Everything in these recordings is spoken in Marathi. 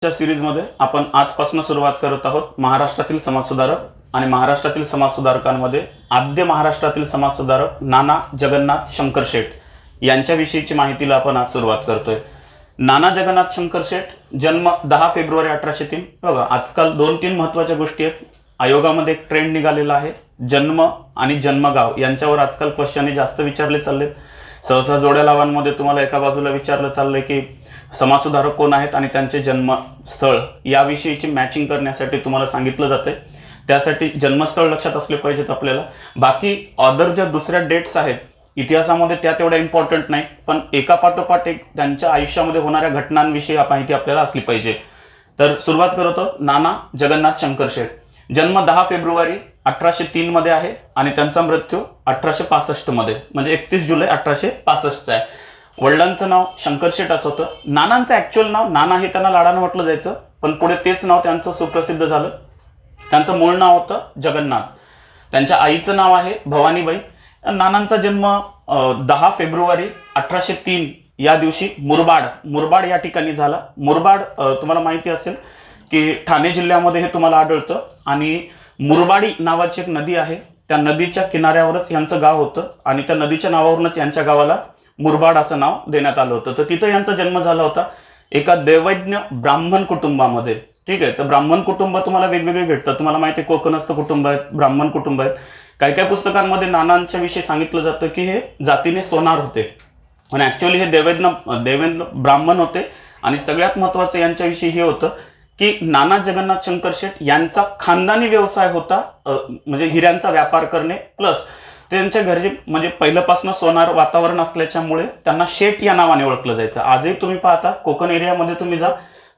च्या सिरीजमध्ये आपण आजपासून सुरुवात करत आहोत महाराष्ट्रातील समाजसुधारक आणि महाराष्ट्रातील समाजसुधारकांमध्ये आद्य महाराष्ट्रातील समाजसुधारक नाना जगन्नाथ शंकर शेठ यांच्याविषयीची माहितीला आपण आज सुरुवात करतोय। नाना जगन्नाथ शंकर शेठ जन्म 10 फेब्रुवारी 1803। बघा आजकाल 2-3 महत्त्वाच्या गोष्टी आहेत। आयोगामध्ये एक ट्रेंड निघालेला आहे, जन्म आणि जन्मगाव यांच्यावर आजकाल क्वेश्चन जास्त विचारले चाललेत। सहसा जोड्या लावांमध्ये तुम्हाला एका बाजूला विचारलं चाललंय की समाजसुधारक कोण आहेत आणि त्यांचे जन्मस्थळ याविषयीची मॅचिंग करण्यासाठी तुम्हाला सांगितलं जाते। त्यासाठी जन्मस्थळ लक्षात असले पाहिजेत आपल्याला। बाकी अदर ज्या दुसऱ्या डेट्स आहेत इतिहासामध्ये त्या तेवढ्या इम्पॉर्टंट नाही, पण एका पाठोपाठ एक त्यांच्या आयुष्यामध्ये होणाऱ्या घटनांविषयी माहिती आपल्याला असली पाहिजे। तर सुरुवात करत आहोत नाना जगन्नाथ शंकर शेठ। जन्म 10 फेब्रुवारी 1803 मध्ये आहे आणि त्यांचा मृत्यू 1865 मध्ये म्हणजे 31 जुलै 1865 चा आहे। वडिलांचं नाव शंकर शेठ असं होतं। नानांचं ॲक्च्युअल नाव नाना हे त्यांना लाडानं म्हटलं जायचं, पण पुढे तेच नाव त्यांचं सुप्रसिद्ध झालं। त्यांचं मूळ नाव होतं जगन्नाथ। त्यांच्या आईचं नाव आहे भवानीबाई। नानांचा जन्म 10 फेब्रुवारी 1803 या दिवशी मुरबाड या ठिकाणी झाला। मुरबाड तुम्हाला माहिती असेल की ठाणे जिल्ह्यामध्ये हे तुम्हाला आढळतं आणि मुरबाडी नावाची एक नदी आहे, त्या नदीच्या किनाऱ्यावरच यांचं गाव होतं आणि त्या नदीच्या नावावरूनच यांच्या गावाला मुरबाड असं नाव देण्यात आलं होतं। तर तिथं यांचा जन्म झाला होता एका दैवज्ञ ब्राह्मण कुटुंबामध्ये। ठीक आहे, तर ब्राह्मण कुटुंब तुम्हाला वेगवेगळे भेटतात। तुम्हाला माहिती आहे कोकणस्थ कुटुंब आहेत, ब्राह्मण कुटुंब आहेत। काही काही पुस्तकांमध्ये नानांच्या विषयी सांगितलं जातं की हे जातीने सोनार होते, पण ॲक्च्युअली हे देवेंद्र ब्राह्मण होते। आणि सगळ्यात महत्त्वाचं यांच्याविषयी हे होतं की नाना जगन्नाथ शंकर शेठ यांचा खानदानी व्यवसाय होता, म्हणजे हिऱ्यांचा व्यापार करणे, प्लस त्यांच्या घरी म्हणजे पहिल्यापासून सोनार वातावरण असल्याच्यामुळे त्यांना शेठ या नावाने ओळखलं जायचं। आजही तुम्ही पाहता कोकण एरियामध्ये तुम्ही जा,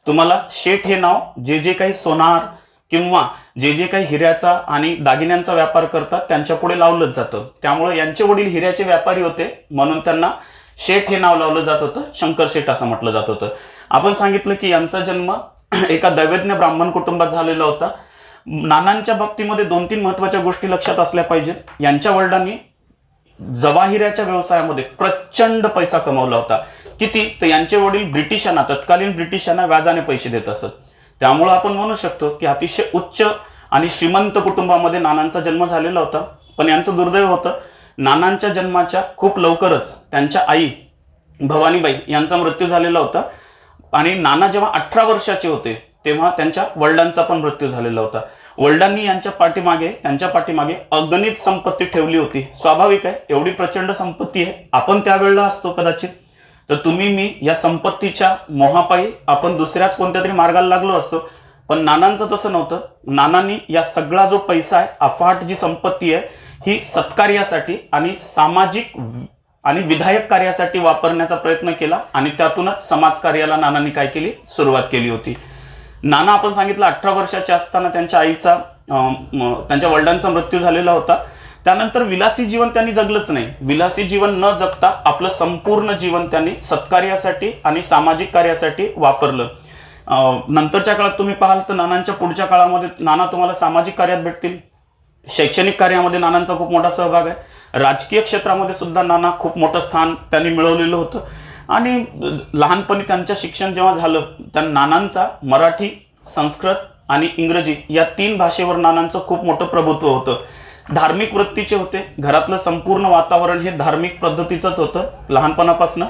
तुम्हाला शेठ हे नाव जे काही सोनार किंवा जे काही हिऱ्याचा आणि दागिन्यांचा व्यापार करतात त्यांच्या पुढे लावलंच जातं। त्यामुळे यांचे वडील हिऱ्याचे व्यापारी होते म्हणून त्यांना शेठ हे नाव लावलं जात होतं, शंकर शेठ असं म्हटलं जात होतं। आपण सांगितलं की यांचा जन्म एका दैवज्ञ ब्राह्मण कुटुंबात झालेला होता। नानांच्या बाबतीमध्ये 2-3 महत्त्वाच्या गोष्टी लक्षात असल्या पाहिजेत। यांच्या वडिलांनी जवाहिऱ्याच्या व्यवसायामध्ये प्रचंड पैसा कमवला होता। किती? तर यांचे वडील तत्कालीन ब्रिटिशांना व्याजाने पैसे देत असत। त्यामुळे आपण म्हणू शकतो की अतिशय उच्च आणि श्रीमंत कुटुंबामध्ये नानांचा जन्म झालेला होता। पण यांचं दुर्दैव होतं, नानांच्या जन्माच्या खूप लवकरच त्यांच्या आई भवानीबाई यांचा मृत्यू झालेला होता आणि नाना जेव्हा 18 वर्षाचे होते तेव्हा त्यांच्या वडिलांचा पण मृत्यू झालेला होता। वडिलांनी त्यांच्या पाठीमागे अगणित संपत्ती ठेवली होती। स्वाभाविक आहे, एवढी प्रचंड संपत्ती आहे, आपण त्यावेळेला असतो कदाचित तर तुम्ही मी या संपत्तीच्या मोहापायी आपण दुसऱ्याच कोणत्या तरी मार्गाला लागलो असतो, पण नानांचं तसं नव्हतं। नानांनी या सगळा जो पैसा आहे, अफाट जी संपत्ती आहे, ही सत्कार्यासाठी आणि सामाजिक आणि विधायक कार्यासाठी वापरण्याचा प्रयत्न केला आणि त्यातूनच समाजकार्याला नानांनी काय केली, सुरुवात केली होती। नाना आपण सांगितलं 18 वर्षाचे असताना त्यांच्या वडिलांचा मृत्यू झालेला होता। त्यानंतर विलासी जीवन त्यांनी जगलंच नाही। विलासी जीवन न जगता आपलं संपूर्ण जीवन त्यांनी सत्कार्यासाठी आणि सामाजिक कार्यासाठी वापरलं। नंतरच्या काळात तुम्ही पाहाल तर नानांच्या पुढच्या काळामध्ये नाना तुम्हाला सामाजिक कार्यात भेटतील, शैक्षणिक कार्यामध्ये नानांचा खूप मोठा सहभाग आहे, राजकीय क्षेत्रामध्ये सुद्धा नाना खूप मोठं स्थान त्यांनी मिळवलेलं होतं। आणि लहानपणी त्यांचं शिक्षण जेव्हा झालं त्या नानांचा मराठी, संस्कृत आणि इंग्रजी या 3 भाषेवर नानांचं खूप मोठं प्रभुत्व होतं। धार्मिक वृत्तीचे होते, घरातलं संपूर्ण वातावरण हे धार्मिक पद्धतीचंच होतं लहानपणापासून।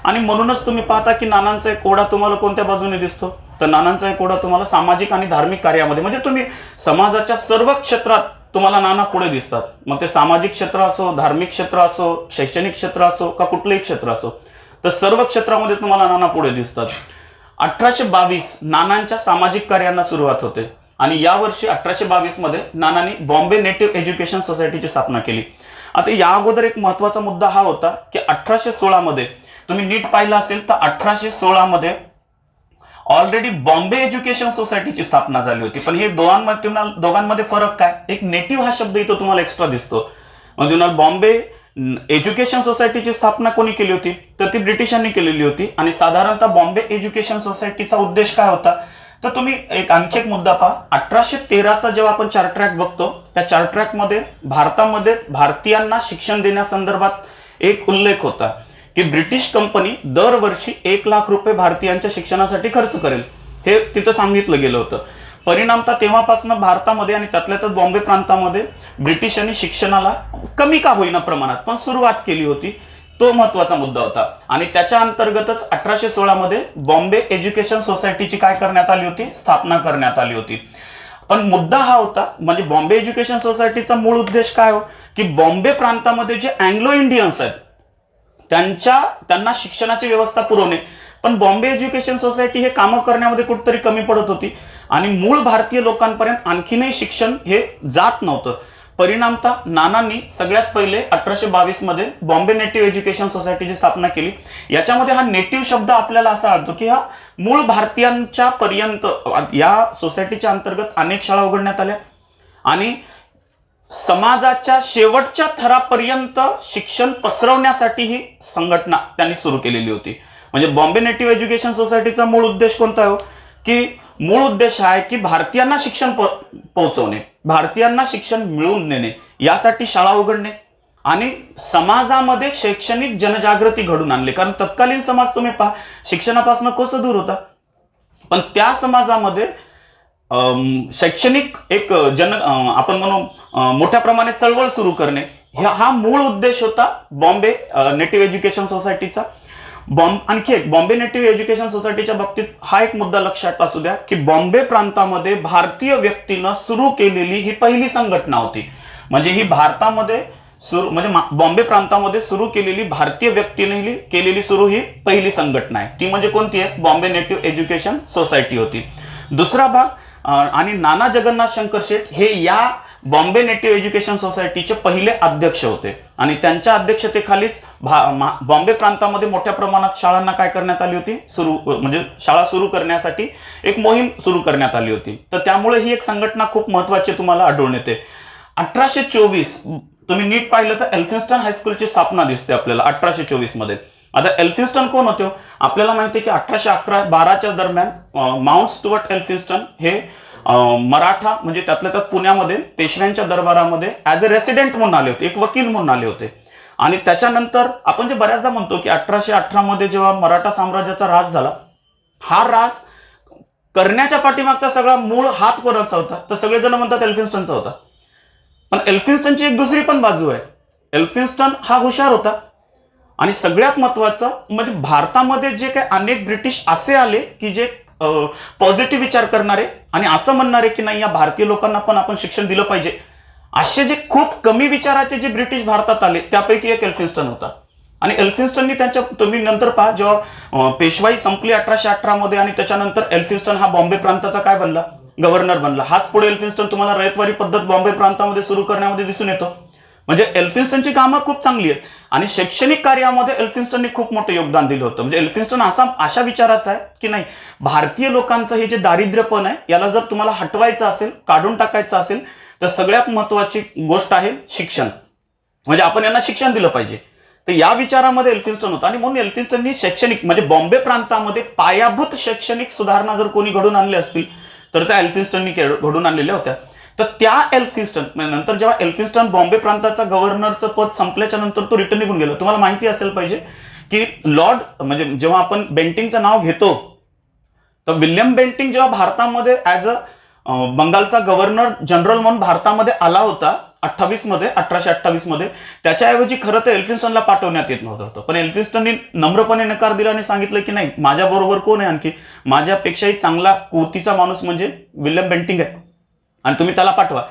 आणि म्हणूनच तुम्ही पाहता की नानांचा एक ओढा तुम्हाला कोणत्या बाजूने दिसतो, तर नानांचा एक ओढा तुम्हाला सामाजिक आणि धार्मिक कार्यामध्ये, म्हणजे तुम्ही समाजाच्या सर्व क्षेत्रात तुम्हाला नाना पुढे दिसतात। मग ते सामाजिक क्षेत्र असो, धार्मिक क्षेत्र असो, शैक्षणिक क्षेत्र असो का कुठलंही क्षेत्र असो, तर सर्व क्षेत्रामध्ये तुम्हाला नाना पुढे दिसतात। 1822 नानांच्या सामाजिक कार्यांना सुरुवात होते आणि या वर्षी 1822 मध्ये नानांनी बॉम्बे नेटिव्ह एज्युकेशन सोसायटीची स्थापना केली। आता या अगोदर एक महत्त्वाचा मुद्दा हा होता की 1816 मध्ये तुम्ही नीट पाहिलं असेल तर 1816 मध्ये ऑलरेडी बॉम्बे एज्युकेशन सोसायटीची स्थापना झाली होती। पण हे दोघांमध्ये फरक काय, एक नेटिव्ह हा शब्द इथं तुम्हाला एक्स्ट्रा दिसतो। म्हणजे बॉम्बे एज्युकेशन सोसायटीची स्थापना कोणी केली होती, तर ती ब्रिटिशांनी केलेली होती। आणि साधारणतः बॉम्बे एज्युकेशन सोसायटीचा उद्देश काय होता, तर तुम्ही आणखी एक मुद्दा पहा। 1813चा जेव्हा आपण चार्टर ऍक्ट बघतो त्या चार्टर ऍक्ट मध्ये भारतामध्ये भारतीयांना शिक्षण देण्यासंदर्भात एक उल्लेख होता की ब्रिटिश कंपनी दरवर्षी 1 लाख रुपये भारतीयांच्या शिक्षणासाठी खर्च करेल। हे तिथं सांगितलं गेलं होतं. परिणामतः तेव्हापासून भारतामध्ये आणि त्यातल्या त्यात बॉम्बे प्रांतामध्ये ब्रिटिशांनी शिक्षणाला कमी का होईना प्रमाणात पण सुरुवात केली होती. तो महत्वाचा मुद्दा होता. आणि त्याच्या अंतर्गतच 1816 मध्ये बॉम्बे एज्युकेशन सोसायटीची काय करण्यात आली होती, स्थापना करण्यात आली होती. पण मुद्दा हा होता, म्हणजे बॉम्बे एज्युकेशन सोसायटीचा मूळ उद्देश काय हो, की बॉम्बे प्रांतामध्ये जे अँग्लो इंडियन्स आहेत त्यांना शिक्षणाची व्यवस्था पुरवणे. पण बॉम्बे एज्युकेशन सोसायटी हे कामं करण्यामध्ये कुठेतरी कमी पडत होती आणि मूळ भारतीय लोकांपर्यंत आणखीनही शिक्षण हे जात नव्हतं. परिणामतः नानांनी सगळ्यात पहिले 1822 मध्ये बॉम्बे नेटिव्ह एज्युकेशन सोसायटीची स्थापना केली. याच्यामध्ये हा नेटिव्ह शब्द आपल्याला असा आढळतो की हा मूळ भारतीयांच्या पर्यंत या सोसायटीच्या अंतर्गत अनेक शाळा उघडण्यात आल्या आणि समाजाच्या शेवटच्या थरापर्यंत शिक्षण पसरवण्यासाठी ही संघटना त्यांनी सुरू केलेली होती. म्हणजे बॉम्बे नेटिव्ह एज्युकेशन सोसायटीचा मूळ उद्देश कोणता आहे, की मूळ उद्देश आहे की भारतीयांना शिक्षण पोहोचवणे, भारतीयांना शिक्षण मिळवून देणे, यासाठी शाळा उघडणे आणि समाजामध्ये शैक्षणिक जनजागृती घडून आणली. कारण तत्कालीन समाज तुम्ही पहा शिक्षणापासून कसं दूर होता, पण त्या समाजामध्ये शैक्षणिक एक आपण म्हणू मोठ्या प्रमाणात चळवळ सुरू करणे, हा मूळ उद्देश होता बॉम्बे नेटिव्ह एज्युकेशन सोसायटीचा. आणखी एक बॉम्बे नेटिव्ह एज्युकेशन सोसायटीच्या बाबतीत हा एक मुद्दा लक्षात असू द्या की बॉम्बे प्रांतामध्ये भारतीय व्यक्तीनं सुरू केलेली ही पहिली संघटना होती. म्हणजे ही भारतामध्ये बॉम्बे प्रांतामध्ये सुरू केलेली भारतीय व्यक्तीने केलेली सुरू ही पहिली संघटना आहे. ती म्हणजे कोणती आहे, बॉम्बे नेटिव्ह एज्युकेशन सोसायटी होती. दुसरा भाग आणि नाना जगन्नाथ शंकर शेठ हे या बॉम्बे नेटिव्ह एज्युकेशन सोसायटीचे पहिले अध्यक्ष होते आणि त्यांच्या अध्यक्षतेखालीच बॉम्बे प्रांतामध्ये मोठ्या प्रमाणात शाळांना काय करण्यात आली होती, म्हणजे शाळा सुरू करण्यासाठी एक मोहीम सुरू करण्यात आली होती. तर त्यामुळे ही एक संघटना खूप महत्वाची तुम्हाला आढळून येते. 1824 तुम्ही नीट पाहिलं तर एल्फिन्स्टन हायस्कूलची स्थापना दिसते आपल्याला 1824 मध्ये. आता एल्फिन्स्टन कोण होते, आपल्याला माहिती आहे की 1811-12च्या दरम्यान माउंट स्टुअर्ट एल्फिन्स्टन हे मराठा म्हणजे त्यातल्या त्यात पुण्यामध्ये पेशव्यांच्या दरबारामध्ये ऍज अ रेसिडेंट म्हणून आले होते, एक वकील म्हणून आले होते. आणि त्याच्यानंतर आपण जे बऱ्याचदा म्हणतो की 1818 मध्ये जेव्हा मराठा साम्राज्याचा ऱ्हास झाला, हा ऱ्हास करण्याच्या पाठीमागचा सगळा मूळ हात कोणाचा होता, तर सगळेजण म्हणतात एल्फिन्स्टनचा होता. पण एल्फिन्स्टनची एक दुसरी पण बाजू आहे. एल्फिन्स्टन हा हुशार होता आणि सगळ्यात महत्वाचं म्हणजे भारतामध्ये जे काही अनेक ब्रिटिश असे आले की जे पॉझिटिव्ह विचार करणारे आणि असं म्हणणारे की नाही या भारतीय लोकांना पण आपण शिक्षण दिलं पाहिजे, असे जे खूप कमी विचाराचे जे ब्रिटिश भारतात आले त्यापैकी एक एल्फिन्स्टन होता. आणि एल्फिन्स्टननी तुम्ही नंतर पहा जेव्हा पेशवाई संपली 1818 मध्ये आणि त्याच्यानंतर एल्फिन्स्टन हा बॉम्बे प्रांताचा काय बनला, गव्हर्नर बनला. हाच पुढे एल्फिन्स्टन तुम्हाला रयतवारी पद्धत बॉम्बे प्रांतामध्ये सुरू करण्यामध्ये दिसून येतो. म्हणजे एल्फिन्स्टनची कामं खूप चांगली आहेत आणि शैक्षणिक कार्यामध्ये एल्फिन्स्टननी खूप मोठं योगदान दिलं होतं. म्हणजे एल्फिन्स्टन अशा विचाराचा आहे की नाही भारतीय लोकांचं हे जे दारिद्र्यपण आहे याला जर तुम्हाला हटवायचं असेल, काढून टाकायचं असेल तर सगळ्यात महत्वाची गोष्ट आहे शिक्षण. म्हणजे आपण यांना शिक्षण दिलं पाहिजे. तर या विचारामध्ये एल्फिन्स्टन होता आणि म्हणून एल्फिन्स्टननी शैक्षणिक म्हणजे बॉम्बे प्रांतामध्ये पायाभूत शैक्षणिक सुधारणा जर कोणी घडून आणली असतील तर त्या एल्फिन्स्टननी घडून आणलेल्या होत्या. तर त्या एल्फिन्स्टन नंतर जेव्हा एल्फिन्स्टन बॉम्बे प्रांताचा गव्हर्नरचं पद संपल्याच्या नंतर तो रिटर्न निघून गेला. तुम्हाला माहिती असेल पाहिजे की म्हणजे जेव्हा आपण बेंटिंगचं नाव घेतो तर विल्यम बेंटिंग जेव्हा भारतामध्ये ऍज अ बंगालचा गव्हर्नर जनरल म्हणून भारतामध्ये आला होता 1828 मध्ये, त्याच्याऐवजी खरं तर एल्फिन्स्टनला पाठवण्यात येत नव्हतं. पण एल्फिन्स्टननी नम्रपणे नकार दिला आणि सांगितलं की नाही माझ्या बरोबर कोण आहे, आणखी माझ्यापेक्षाही चांगला कुवतीचा माणूस म्हणजे विल्यम बेंटिंग आहे आणि तुम्ही त्याला पाठवा.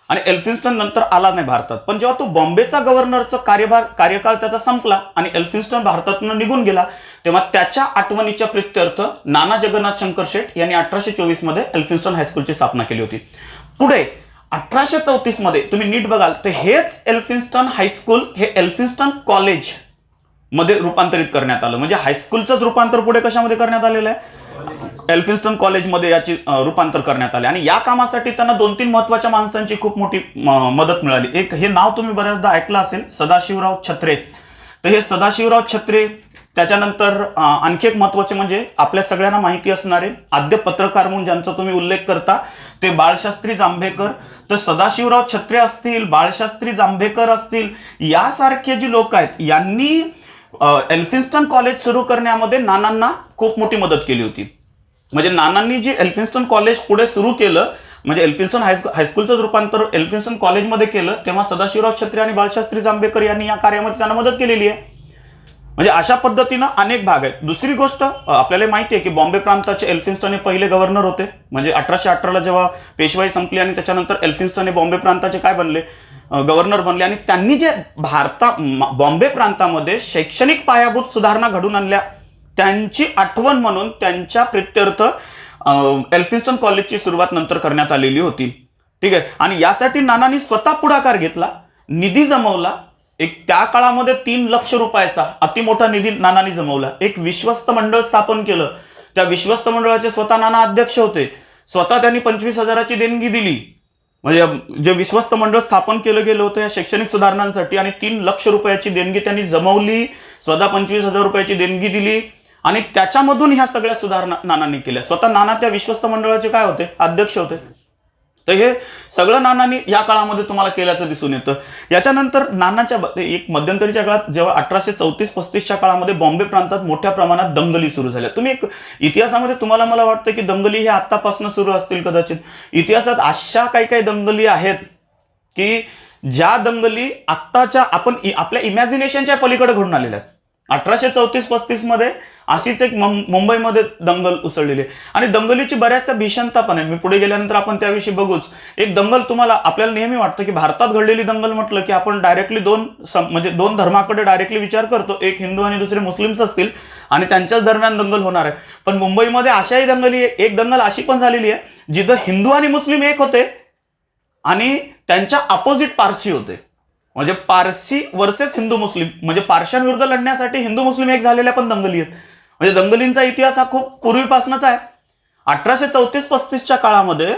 आणि एल्फिन्स्टन नंतर आला नाही भारतात. पण जेव्हा तो बॉम्बेचा गव्हर्नरचा कार्यकाळ त्याचा संपला आणि एल्फिन्स्टन भारतातून निघून गेला तेव्हा त्याच्या आठवणीच्या प्रित्यर्थ नाना जगन्नाथ शंकर शेठ यांनी 1824 मध्ये एल्फिन्स्टन हायस्कूलची स्थापना केली होती. पुढे 1834 मध्ये तुम्ही नीट बघाल तर हेच एल्फिन्स्टन हायस्कूल हे एल्फिन्स्टन कॉलेज मध्ये रूपांतरित करण्यात आलं. म्हणजे हायस्कूलचंच रूपांतर पुढे कशामध्ये करण्यात आलेलं आहे, एल्फिन्स्टन कॉलेजमध्ये याची रूपांतर करण्यात आले. आणि या कामासाठी त्यांना 2-3 महत्वाच्या माणसांची खूप मोठी मदत मिळाली. एक हे नाव तुम्ही बऱ्याचदा ऐकलं असेल, सदाशिवराव छत्रे. तर हे सदाशिवराव छत्रे, त्याच्यानंतर आणखी एक महत्वाचे म्हणजे आपल्या सगळ्यांना माहिती असणारे आद्य पत्रकार म्हणून ज्यांचा तुम्ही उल्लेख करता ते बाळशास्त्री जांभेकर. तर सदाशिवराव छत्रे असतील, बाळशास्त्री जांभेकर असतील, यासारखे जी लोक आहेत यांनी एल्फिन्स्टन कॉलेज सुरू करण्यामध्ये नानांना खूप मोठी मदत केली होती. म्हणजे नानांनी जे एल्फिन्स्टन कॉलेज पुढे सुरू केलं, म्हणजे एल्फिन्स्टन हायस्कूलचं रूपांतर एल्फिन्स्टन कॉलेजमध्ये केलं, तेव्हा सदाशिवराव छत्रे आणि बाळशास्त्री जांभेकर यांनी या कार्यामध्ये त्यांना मदत केलेली आहे. म्हणजे अशा पद्धतीनं अनेक भाग आहेत. दुसरी गोष्ट आपल्याला माहिती आहे की बॉम्बे प्रांताचे एल्फिन्स्टन हे पहिले गव्हर्नर होते. म्हणजे 1818ला जेव्हा पेशवाई संपली आणि त्याच्यानंतर एल्फिन्स्टन हे बॉम्बे प्रांताचे काय बनले, गव्हर्नर बनले. आणि त्यांनी जे बॉम्बे प्रांतामध्ये शैक्षणिक पायाभूत सुधारणा घडून आणल्या, त्यांची आठवण म्हणून त्यांच्या प्रित्यर्थ एल्फिन्स्टन कॉलेजची सुरुवात नंतर करण्यात आलेली होती. ठीक आहे. आणि यासाठी नानांनी स्वतः पुढाकार घेतला, निधी जमवला. एक त्या काळामध्ये 3 लाख रुपयाचा अतिमोठा निधी नानांनी जमवला. एक विश्वस्त मंडळ स्थापन केलं. त्या विश्वस्त मंडळाचे स्वतः नाना अध्यक्ष होते. स्वतः त्यांनी 25,000ची देणगी दिली. म्हणजे जे विश्वस्त मंडळ स्थापन केलं गेलं होतं या शैक्षणिक सुधारणांसाठी, आणि 3 लाख रुपयाची देणगी त्यांनी जमवली. स्वतः 25,000 रुपयाची देणगी दिली आणि त्याच्यामधून ह्या सगळ्या सुधारणा नानांनी केल्या. स्वतः नाना त्या विश्वस्त मंडळाचे काय होते, अध्यक्ष होते. तर हे सगळं नानांनी या काळामध्ये तुम्हाला केल्याचं दिसून येतं. याच्यानंतर नानाच्या एक मध्यंतरीच्या काळात जेव्हा 1834-35च्या काळामध्ये बॉम्बे प्रांतात मोठ्या प्रमाणात दंगली सुरू झाल्या. तुम्ही एक इतिहासामध्ये तुम्हाला मला वाटतं की दंगली हे आत्तापासून सुरू असतील कदाचित. इतिहासात अशा काही दंगली आहेत की ज्या दंगली आत्ताच्या आपण आपल्या इमॅजिनेशनच्या पलीकडे घडून आलेल्या आहेत. 1834-35 मध्ये अशीच एक मुंबईमध्ये दंगल उसळलेली आहे. आणि दंगलीची बऱ्याचशा भीषणता पण आहे. मी पुढे गेल्यानंतर आपण त्याविषयी बघूच. एक दंगल तुम्हाला आपल्याला नेहमी वाटतं की भारतात घडलेली दंगल म्हटलं की आपण डायरेक्टली दोन धर्माकडे डायरेक्टली विचार करतो. एक हिंदू आणि दुसरे मुस्लिम्स असतील आणि त्यांच्याच दरम्यान दंगल होणार आहे. पण मुंबईमध्ये अशाही दंगली, एक दंगल अशी पण झालेली आहे जिथं हिंदू आणि मुस्लिम एक होते आणि त्यांच्या अपोजिट पारसी होते. म्हणजे पारसी वर्सेस हिंदू मुस्लिम, म्हणजे पारशांविरुद्ध लढण्यासाठी हिंदू मुस्लिम एक झालेल्या पण दंगली आहेत. म्हणजे दंगलींचा इतिहास हा खूप पूर्वीपासूनच आहे. 1834-35च्या काळामध्ये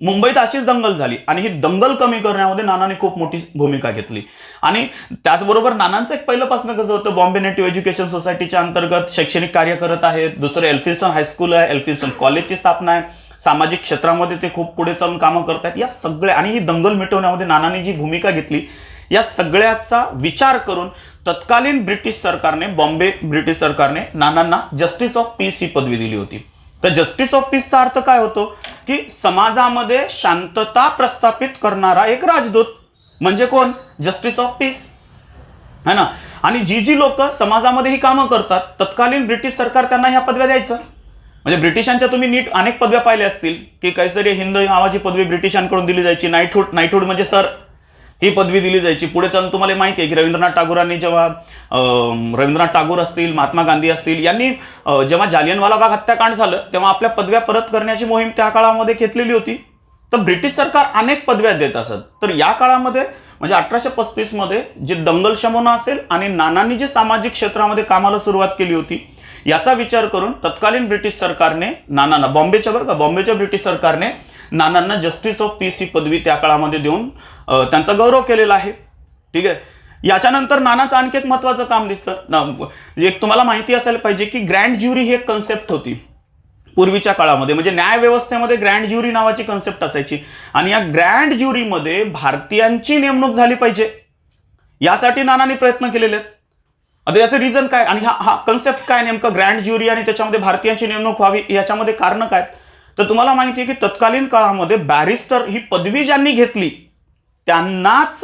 मुंबईत अशीच दंगल झाली आणि ही दंगल कमी करण्यामध्ये नानांनी खूप मोठी भूमिका घेतली. आणि त्याचबरोबर नानांचं एक पहिल्यापासून कसं होतं, बॉम्बे नेटिव्ह एज्युकेशन सोसायटीच्या अंतर्गत शैक्षणिक कार्य करत आहेत. दुसरं एल्फिन्स्टन हायस्कूल आहे, एल्फिन्स्टन कॉलेजची स्थापना आहे. सामाजिक क्षेत्रामध्ये ते खूप पुढे चालून कामं करतात. या सगळ्या आणि ही दंगल मिटवण्यामध्ये नानांनी जी भूमिका घेतली, या सगळ्याचा विचार करून तत्कालीन बॉम्बे ब्रिटिश सरकारने नानांना जस्टिस ऑफ पीस ही पदवी दिली होती. तर जस्टिस ऑफ पीसचा अर्थ काय होतो की समाजामध्ये शांतता प्रस्थापित करणारा एक राजदूत. म्हणजे कोण, जस्टिस ऑफ पीस है ना. आणि जी लोक समाजामध्ये ही कामं करतात, तत्कालीन ब्रिटिश सरकार त्यांना ह्या पदव्या द्यायचं. म्हणजे ब्रिटिशांच्या तुम्ही नीट अनेक पदव्या पाहिल्या असतील की कैसरी हिंद नावाची पदवी ब्रिटिशांकडून दिली जायची. नाईटहुड म्हणजे सर ही पदवी दिली जायची. पुढे चालून तुम्हाला माहिती आहे की रवींद्रनाथ टागोरांनी जेव्हा रवींद्रनाथ टागोर असतील, महात्मा गांधी असतील, यांनी जेव्हा जालियनवाला बाग हत्याकांड झालं तेव्हा आपल्या पदव्या परत करण्याची मोहीम त्या काळामध्ये घेतलेली होती. तर ब्रिटिश सरकार अनेक पदव्या देत असत. तर या काळामध्ये म्हणजे 1835 मध्ये जे दंगल शमन असेल आणि नानांनी जे सामाजिक क्षेत्रामध्ये कामाला सुरुवात केली होती, याचा विचार करून तत्कालीन ब्रिटिश सरकारने नानांना, बॉम्बेच्या ब्रिटिश सरकारने नानांना जस्टिस ऑफ पीस ही पदवी त्या काळामध्ये देऊन त्यांचा गौरव केलेला आहे. ठीक आहे. याच्यानंतर नानाचं आणखी एक महत्वाचं काम दिसतं. एक तुम्हाला माहिती असायला पाहिजे की ग्रँड ज्युरी ही एक कन्सेप्ट होती पूर्वीच्या काळामध्ये. म्हणजे न्याय व्यवस्थेमध्ये ग्रँड ज्युरी नावाची कन्सेप्ट असायची आणि या ग्रँड ज्युरीमध्ये भारतीयांची नेमणूक झाली पाहिजे यासाठी नानांनी प्रयत्न केलेले आहेत. आता याचं रिझन काय आणि हा कन्सेप्ट काय नेमका ग्रँड ज्युरी आणि त्याच्यामध्ये भारतीयांची नेमणूक व्हावी याच्यामध्ये कारण काय. तर तुम्हाला माहिती आहे की तत्कालीन काळामध्ये बॅरिस्टर ही पदवी ज्यांनी घेतली त्यांनाच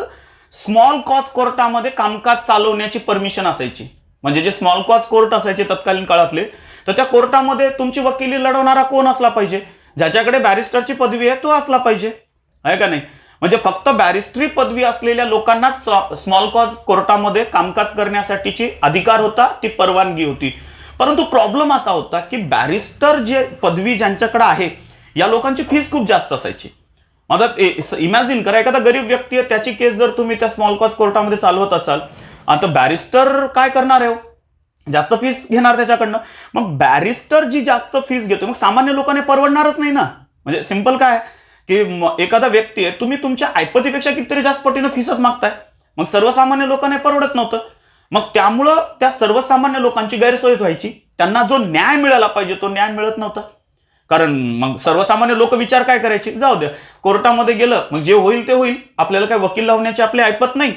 स्मॉल कॉज कोर्टामध्ये कामकाज चालवण्याची परमिशन असायची. म्हणजे जे स्मॉल कॉज कोर्ट असायचे तत्कालीन काळातले, तर त्या कोर्टामध्ये तुमची वकिली लढवणारा कोण असला पाहिजे, ज्याच्याकडे बॅरिस्टरची पदवी आहे तो असला पाहिजे, आहे का नाही. म्हणजे फक्त बॅरिस्टरी पदवी असलेल्या लोकांनाच स्मॉल कॉज कोर्टामध्ये कामकाज करण्यासाठीची अधिकार होता, ती परवानगी होती. परंतु प्रॉब्लेम असा होता की बॅरिस्टर जे पदवी ज्यांच्याकडे आहे या लोकांची फीस खूप जास्त असायची. आता इमॅजिन करा, एखादा गरीब व्यक्ती आहे, त्याची केस जर तुम्ही त्या स्मॉल कॉज कोर्टामध्ये चालवत असाल, आता बॅरिस्टर काय करणार आहे, जास्त फीस घेणार त्याच्याकडनं. मग बॅरिस्टर जी जास्त फीस घेतो, मग सामान्य लोकांनी परवडणारच नाही ना. म्हणजे सिंपल काय की एखादा व्यक्ती आहे, तुम्ही तुमच्या ऐपतीपेक्षा कितीतरी जास्त पटीनं फीसच मागताय, मग सर्वसामान्य लोकांना परवडत नव्हतं. मग त्यामुळं त्या सर्वसामान्य लोकांची गैरसोय व्हायची. त्यांना जो न्याय मिळाला पाहिजे तो न्याय मिळत नव्हता. कारण मग सर्वसामान्य लोक विचार काय करायचे, जाऊ द्या कोर्टामध्ये गेलं मग जे होईल ते होईल, आपल्याला काय वकील लावण्याची आपली ऐपत नाही.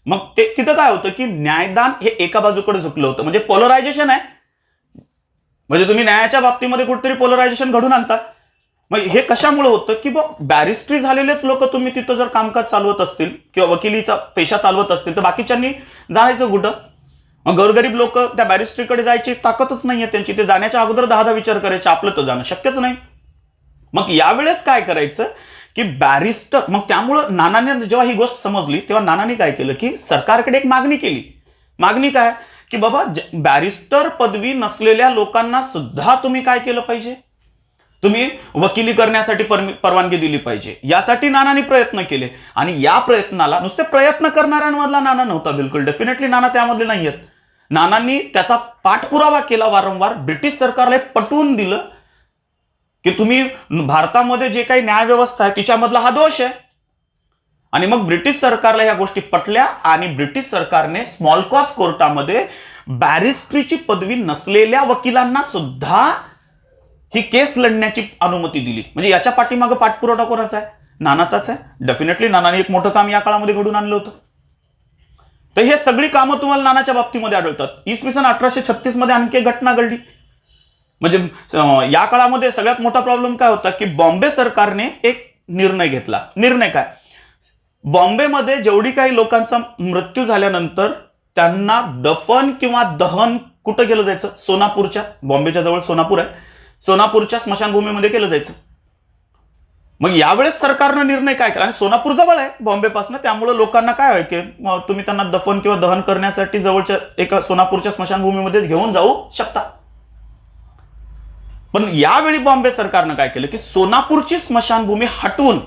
मग तिथं काय होतं की न्यायदान हे एका बाजूकडे झुकलं होतं. म्हणजे पोलरायझेशन आहे. म्हणजे तुम्ही न्यायाच्या बाबतीमध्ये कुठेतरी पोलरायझेशन घडून आणता. मग हे कशामुळे होतं की बॅरिस्ट्री झालेलेच लोक तुम्ही तिथं जर कामकाज चालवत असतील किंवा वकिलीचा पेशा चालवत असतील तर बाकीच्यांनी जायचं कुठं? मग गोरगरीब लोक त्या बॅरिस्ट्रीकडे जायची ताकदच नाहीये त्यांची. ते जाण्याच्या अगोदर 10 विचार करायचे, आपलं तर जाणं शक्यच नाही. मग यावेळेस काय करायचं की बॅरिस्टर, मग त्यामुळं नानाने जेव्हा ही गोष्ट समजली तेव्हा नानांनी काय केलं की सरकारकडे एक मागणी केली. मागणी काय की बाबा बॅरिस्टर पदवी नसलेल्या लोकांना सुद्धा तुम्ही काय केलं पाहिजे, तुम्ही वकिली करण्यासाठी परवानगी दिली पाहिजे. यासाठी नानांनी प्रयत्न केले. आणि या प्रयत्नाला नुसते प्रयत्न करणाऱ्यांमधला नाना नव्हता बिलकुल, डेफिनेटली नाना त्यामधले नाही आहेत. नानांनी त्याचा पाठपुरावा केला वारंवार, ब्रिटिश सरकारला पटवून दिलं की तुम्ही भारतामध्ये जे काही न्यायव्यवस्था आहे तिच्यामधला हा दोष आहे. आणि मग ब्रिटिश सरकारला या गोष्टी पटल्या आणि ब्रिटिश सरकारने स्मॉल कॉज कोर्टामध्ये बॅरिस्ट्रीची पदवी नसलेल्या वकिलांना सुद्धा ही केस लढण्याची अनुमती दिली. म्हणजे याच्या पाठीमागे पाठपुरावा कोणाचा आहे? नानाचाच आहे. डेफिनेटली नानाने एक मोठं काम या काळामध्ये घडून आणलं होतं. तर हे सगळी कामं तुम्हाला नानाच्या बाबतीमध्ये आढळतात. इसवी सन 1836 मध्ये आणखी एक घटना घडली. म्हणजे या काळामध्ये सगळ्यात मोठा प्रॉब्लेम काय होता की बॉम्बे सरकारने एक निर्णय घेतला. निर्णय काय? बॉम्बेमध्ये जेवढी काही लोकांचा मृत्यू झाल्यानंतर त्यांना दफन किंवा दहन कुठं केलं जायचं? सोनापूरच्या, बॉम्बेच्या जवळ सोनापूर आहे, सोनापूरच्या स्मशानभूमीमध्ये केलं जायचं. मग यावेळेस सरकारनं निर्णय काय केला? आणि सोनापूर जवळ आहे बॉम्बेपासून, त्यामुळे लोकांना काय आहे की तुम्ही त्यांना दफन किंवा दहन करण्यासाठी जवळच्या एका सोनापूरच्या स्मशानभूमीमध्ये घेऊन जाऊ शकता. पण यावेळी बॉम्बे सरकारनं काय केलं की सोनापूरची स्मशानभूमी हटवून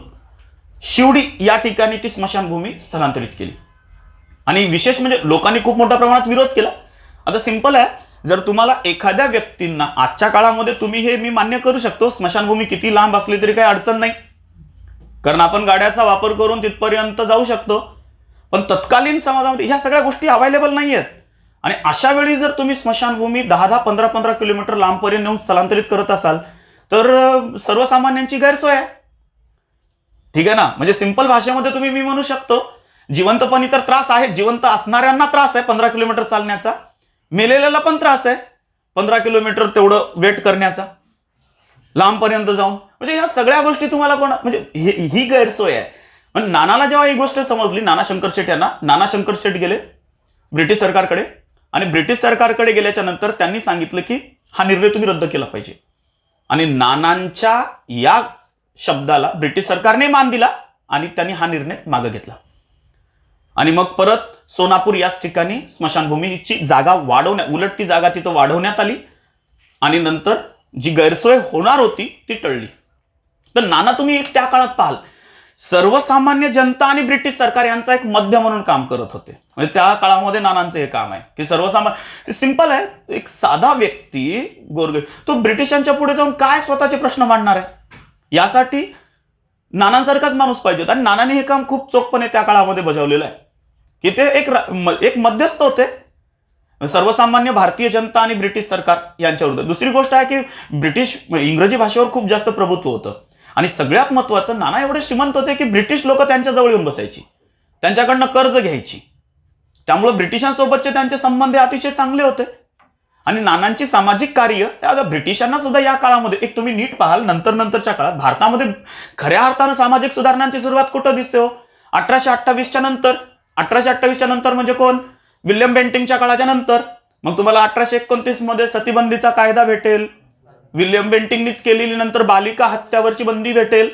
शिवडी या ठिकाणी ती स्मशानभूमी स्थलांतरित केली. आणि विशेष म्हणजे लोकांनी खूप मोठ्या प्रमाणात विरोध केला. आता सिंपल आहे, जर तुम्हाला एखाद्या व्यक्तींना आजच्या काळामध्ये तुम्ही हे मी मान्य करू शकतो, स्मशानभूमी किती लांब असली तरी काही अडचण नाही, कारण आपण गाड्याचा वापर करून तिथपर्यंत जाऊ शकतो. पण तत्कालीन समाजामध्ये ह्या सगळ्या गोष्टी अवेलेबल नाही आहेत. आणि अशा वेळी जर तुम्ही स्मशानभूमी 10-10, 15-15 किलोमीटर लांबपर्यंत नेऊन स्थलांतरित करत असाल तर सर्वसामान्यांची गैरसोय आहे. ठीक आहे ना? म्हणजे सिंपल भाषेमध्ये तुम्ही मी म्हणू शकतो, जिवंतपणी तर त्रास आहे, जिवंत असणाऱ्यांना त्रास आहे 15 किलोमीटर चालण्याचा, मेलेल्याला पण त्रास आहे 15 किलोमीटर तेवढं वेट करण्याचा लांबपर्यंत जाऊन. म्हणजे ह्या सगळ्या गोष्टी तुम्हाला कोण, म्हणजे ही गैरसोय आहे. पण नानाला जेव्हा ही गोष्ट समजली, नाना शंकरशेठ यांना, नाना शंकरशेठ गेले ब्रिटिश सरकारकडे. आणि ब्रिटिश सरकारकडे गेल्याच्या नंतर त्यांनी सांगितलं की हा निर्णय तुम्ही रद्द केला पाहिजे. आणि नानांच्या या शब्दाला ब्रिटिश सरकारने मान दिला आणि त्यांनी हा निर्णय मागे घेतला. आणि मग परत सोनापूर याच ठिकाणी स्मशानभूमीची जागा उलट ती जागा तिथं वाढवण्यात आली. आणि नंतर जी गैरसोय होणार होती ती टळली. तर नाना तुम्ही त्या काळात पाहाल, सर्वसामान्य जनता आणि ब्रिटिश सरकार यांचा एक मध्य म्हणून काम करत होते. म्हणजे त्या काळामध्ये नानांचं हे काम आहे की सर्वसामान्य, सिंपल आहे, एक साधा व्यक्ती गोरगरीब तो ब्रिटिशांच्या पुढे जाऊन काय स्वतःचे प्रश्न मांडणार आहे, यासाठी नानांसारखाच माणूस पाहिजे. आणि नानांनी हे काम खूप चोखपणे त्या काळामध्ये बजावलेलं आहे की ते एक मध्यस्थ होते सर्वसामान्य भारतीय जनता आणि ब्रिटिश सरकार यांच्यावर. दुसरी गोष्ट आहे की इंग्रजी भाषेवर खूप जास्त प्रभुत्व होतं. आणि सगळ्यात महत्वाचं, नाना एवढे श्रीमंत होते की ब्रिटिश लोक त्यांच्या जवळ येऊन बसायची, त्यांच्याकडनं कर्ज घ्यायची. त्यामुळे ब्रिटिशांसोबतचे त्यांचे संबंध अतिशय चांगले होते. आणि नानांची सामाजिक कार्य आता ब्रिटिशांना सुद्धा या काळामध्ये, एक तुम्ही नीट पाहाल, नंतरच्या काळात भारतामध्ये खऱ्या अर्थानं सामाजिक सुधारणांची सुरुवात कुठं दिसते हो? 1828च्या नंतर. 1828च्या नंतर म्हणजे कोण? विल्यम बेंटिंगच्या काळाच्या नंतर. मग तुम्हाला 1829 मध्ये सतीबंदीचा कायदा भेटेल, विल्यम बेंटिंगनीच केलेली. नंतर बालिका हत्यावरची बंदी भेटेल,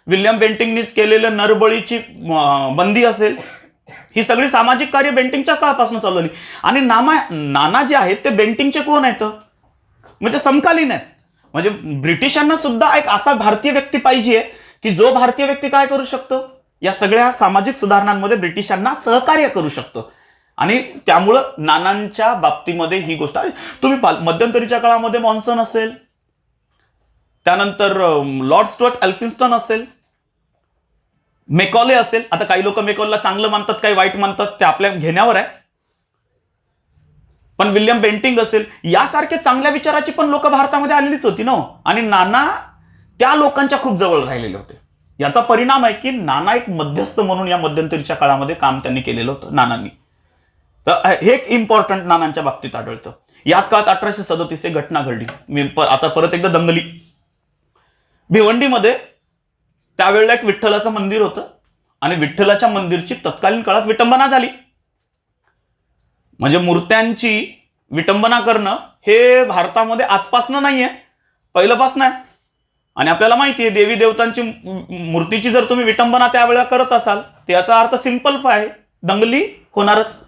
विल्यम बेंटिंगनीच केलेलं नरबळीची बंदी असेल. ही सगळी सामाजिक कार्य बेंटिंगच्या काळापासून चालू झाली. आणि नाना जे आहेत ते बेंटिंगचे कोण आहेत? म्हणजे समकालीन आहेत. म्हणजे ब्रिटिशांना सुद्धा एक असा भारतीय व्यक्ती पाहिजे की जो भारतीय व्यक्ती काय करू शकतो, या सगळ्या सामाजिक सुधारणांमध्ये ब्रिटिशांना सहकार्य करू शकतो. आणि त्यामुळं नानांच्या बाबतीमध्ये ही गोष्ट आहे. तुम्ही मध्यंतरीच्या काळामध्ये मॉन्सन असेल, त्यानंतर लॉर्ड स्टुअर्ट एल्फिन्स्टन असेल, मेकॉले असेल. आता काही लोक मेकॉलेला चांगलं मानतात, काही वाईट मानतात, ते आपल्या घेण्यावर आहे. पण विल्यम बेंटिंग असेल, यासारखे चांगल्या विचाराची पण लोक भारतामध्ये आलेलीच होती ना. आणि नाना त्या लोकांच्या खूप जवळ राहिलेले होते. याचा परिणाम आहे की नाना एक मध्यस्थ म्हणून या मध्यंतरीच्या काळामध्ये काम त्यांनी केलेलं होतं नानांनी. तर हे एक इम्पॉर्टंट नानांच्या बाबतीत आढळतं. याच काळात 1837 एक घटना घडली. आता परत एकदा दंगली. भिवंडीमध्ये त्यावेळेला एक विठ्ठलाचं मंदिर होतं आणि विठ्ठलाच्या मंदिरची तत्कालीन काळात विटंबना झाली. म्हणजे मूर्त्यांची विटंबना करणं हे भारतामध्ये आजपासनं नाहीये, पहिल्यापासून आहे. आणि आपल्याला माहिती आहे देवी देवतांची मूर्तीची जर तुम्ही विटंबना त्यावेळेला करत असाल त्याचा अर्थ सिंपल आहे, दंगली होणारच.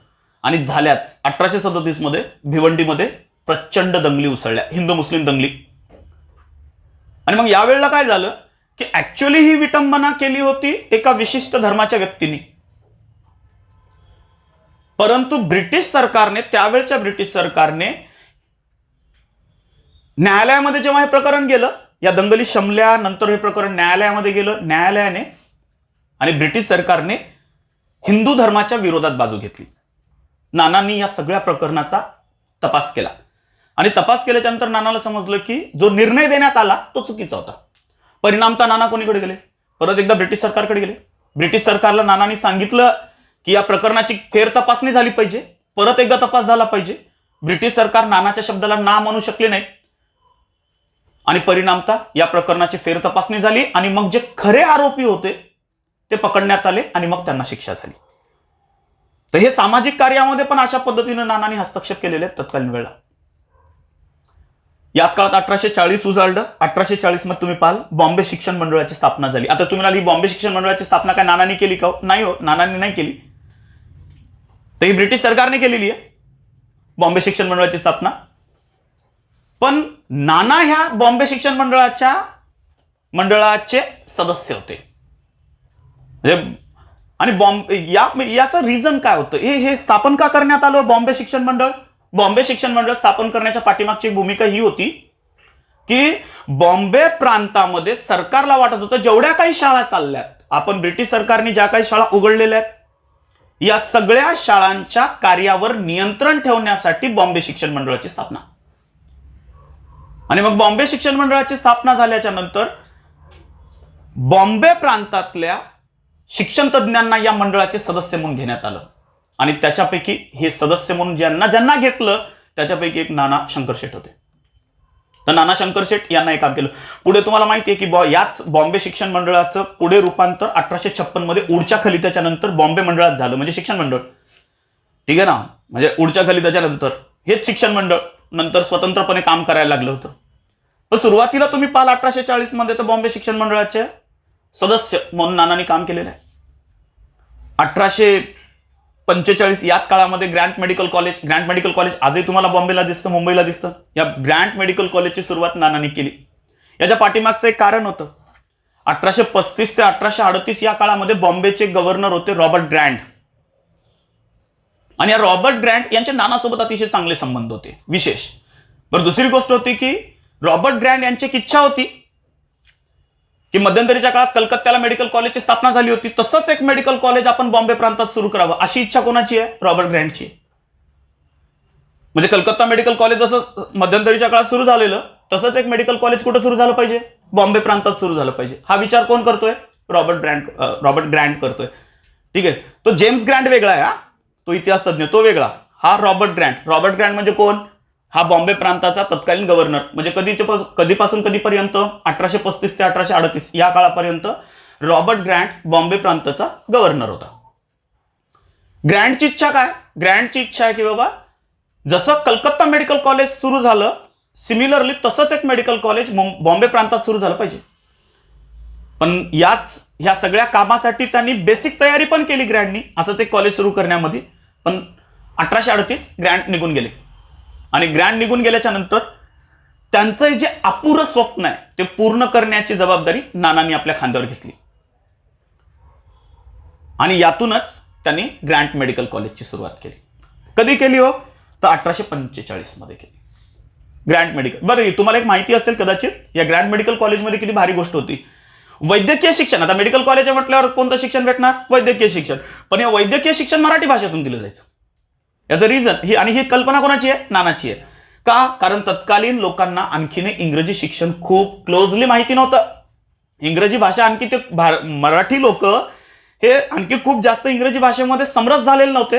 आणि झाल्याच. 1837 मध्ये भिवंडीमध्ये प्रचंड दंगली उसळल्या, हिंदू मुस्लिम दंगली. आणि मग यावेळेला काय झालं की ऍक्च्युअली ही विटंबना केली होती एका विशिष्ट धर्माच्या व्यक्तीने, परंतु ब्रिटिश सरकारने, त्यावेळच्या ब्रिटिश सरकारने न्यायालयामध्ये जेव्हा हे प्रकरण गेलं, या दंगली शमल्या, नंतर हे प्रकरण न्यायालयामध्ये गेलं, न्यायालयाने आणि ब्रिटिश सरकारने हिंदू धर्माच्या विरोधात बाजू घेतली. नानांनी या सगळ्या प्रकरणाचा तपास केला आणि तपास केल्याच्या नंतर नानाला समजलं की जो निर्णय देण्यात आला तो चुकीचा होता. परिणामतः नाना कोणीकडे गेले? परत एकदा ब्रिटिश सरकारकडे गेले. ब्रिटिश सरकारला नानांनी सांगितलं की या प्रकरणाची फेर तपासणी झाली पाहिजे, परत एकदा तपास झाला पाहिजे. ब्रिटिश सरकार नानाच्या शब्दाला ना म्हणू शकले नाही आणि परिणामतः या प्रकरणाची फेर तपासणी झाली आणि मग जे खरे आरोपी होते ते पकडण्यात आले आणि मग त्यांना शिक्षा झाली. तर हे सामाजिक कार्यामध्ये पण अशा पद्धतीने नानांनी हस्तक्षेप केलेले आहेत तत्कालीन वेळेला. याच काळात 1840 उजाडलं. 1840 मध्ये तुम्ही पाहाल बॉम्बे शिक्षण मंडळाची स्थापना झाली. आता तुम्ही म्हणाल ही बॉम्बे शिक्षण मंडळाची स्थापना काय नानांनी केली का? नाही हो, नानांनी नाही केली, तर ही ब्रिटिश सरकारने केलेली आहे बॉम्बे शिक्षण मंडळाची स्थापना. पण नाना ह्या बॉम्बे शिक्षण मंडळाचे सदस्य होते. आणि याचं रिझन काय होतं, हे स्थापन का करण्यात आलं बॉम्बे शिक्षण मंडळ? बॉम्बे शिक्षण मंडळ स्थापन करण्याच्या पाठीमागची भूमिका ही होती की बॉम्बे प्रांतामध्ये सरकारला वाटत होतं जेवढ्या काही शाळा चालल्यात, आपण ब्रिटिश सरकारने ज्या काही शाळा उघडलेल्या आहेत, या सगळ्या शाळांच्या कार्यावर नियंत्रण ठेवण्यासाठी बॉम्बे शिक्षण मंडळाची स्थापना. आणि मग बॉम्बे शिक्षण मंडळाची स्थापना झाल्याच्या नंतर बॉम्बे प्रांतातल्या शिक्षण तज्ज्ञांना या मंडळाचे सदस्य म्हणून घेण्यात आलं. आणि त्याच्यापैकी हे सदस्य म्हणून ज्यांना घेतलं त्याच्यापैकी एक नाना शंकरशेठ होते. तर नाना शंकरशेठ यांना हे काम केलं. पुढे तुम्हाला माहिती आहे की याच बॉम्बे शिक्षण मंडळाचं पुढे रूपांतर 1856 मध्ये उडच्या खलित्याच्या नंतर बॉम्बे मंडळात झालं, म्हणजे शिक्षण मंडळ. ठीक आहे ना, म्हणजे उडच्या खलित्याच्या नंतर हेच शिक्षण मंडळ नंतर स्वतंत्रपणे काम करायला लागलं होतं. तर सुरुवातीला तुम्ही पाहाल 1840 मध्ये तर बॉम्बे शिक्षण मंडळाचे सदस्य म्हणून नानांनी काम केलेलं आहे. 1845 याच काळामध्ये ग्रँट मेडिकल कॉलेज आजही तुम्हाला बॉम्बेला दिसतं, मुंबईला दिसतं. या ग्रँट मेडिकल कॉलेजची सुरुवात नानांनी केली. याच्या पाठीमागचं एक कारण होतं. 1835 ते 1838 या काळामध्ये बॉम्बेचे गव्हर्नर होते रॉबर्ट ग्रँट. आणि या रॉबर्ट ग्रँट यांचे नानासोबत अतिशय चांगले संबंध होते, विशेष. बरं, दुसरी गोष्ट होती की रॉबर्ट ग्रँट यांची एक इच्छा होती की मध्यंतरीच्या काळात कलकत्त्याला मेडिकल कॉलेजची स्थापना झाली होती, तसंच एक मेडिकल कॉलेज आपण बॉम्बे प्रांतात सुरू करावं, अशी इच्छा कोणाची आहे? रॉबर्ट ग्रँटची. म्हणजे कलकत्ता मेडिकल कॉलेज जसं मध्यंतरीच्या काळात सुरू झालेलं तसंच एक मेडिकल कॉलेज कुठं सुरू झालं पाहिजे? बॉम्बे प्रांतात सुरू झालं पाहिजे. हा विचार कोण करतोय? रॉबर्ट ग्रँट करतोय. ठीक आहे. तो जेम्स ग्रँट वेगळा आहे, तो इतिहास तज्ञ, तो वेगळा. हा रॉबर्ट ग्रँट म्हणजे कोण? हा बॉम्बे प्रांताचा तत्कालीन गव्हर्नर. म्हणजे कधीपासून कधीपर्यंत? 1835 ते 1838 या काळापर्यंत रॉबर्ट ग्रँट बॉम्बे प्रांताचा गव्हर्नर होता. ग्रँटची इच्छा काय? ग्रँटची इच्छा आहे की बाबा जसं कलकत्ता मेडिकल कॉलेज सुरू झालं, सिमिलरली तसंच एक मेडिकल कॉलेज बॉम्बे प्रांतात सुरू झालं पाहिजे. पण ह्या सगळ्या कामासाठी त्यांनी बेसिक तयारी पण केली ग्रँटनी, असंच एक कॉलेज सुरू करण्यामध्ये. पण 1838 ग्रँट निघून गेले आणि ग्रँट निघून गेल्याच्या नंतर त्यांचं जे अपुरं स्वप्न आहे ते पूर्ण करण्याची जबाबदारी नानांनी आपल्या खांद्यावर घेतली. आणि यातूनच त्यांनी ग्रँट मेडिकल कॉलेजची सुरुवात केली. कधी केली हो? तर 1845 मध्ये केली ग्रँट मेडिकल. बरं, तुम्हाला एक माहिती असेल कदाचित, या ग्रँट मेडिकल कॉलेजमध्ये किती भारी गोष्ट होती. वैद्यकीय शिक्षण, आता मेडिकल कॉलेज म्हटल्यावर कोणतं शिक्षण भेटणार? वैद्यकीय शिक्षण. पण या वैद्यकीय शिक्षण मराठी भाषेतून दिलं जायचं. याचं रिझन ही, आणि ही कल्पना कोणाची आहे? नानाची आहे. का? कारण तत्कालीन लोकांना आणखीन इंग्रजी शिक्षण खूप क्लोजली माहिती नव्हतं. इंग्रजी भाषा आणखी ते मराठी लोक हे आणखी खूप जास्त इंग्रजी भाषेमध्ये समरस झालेले नव्हते.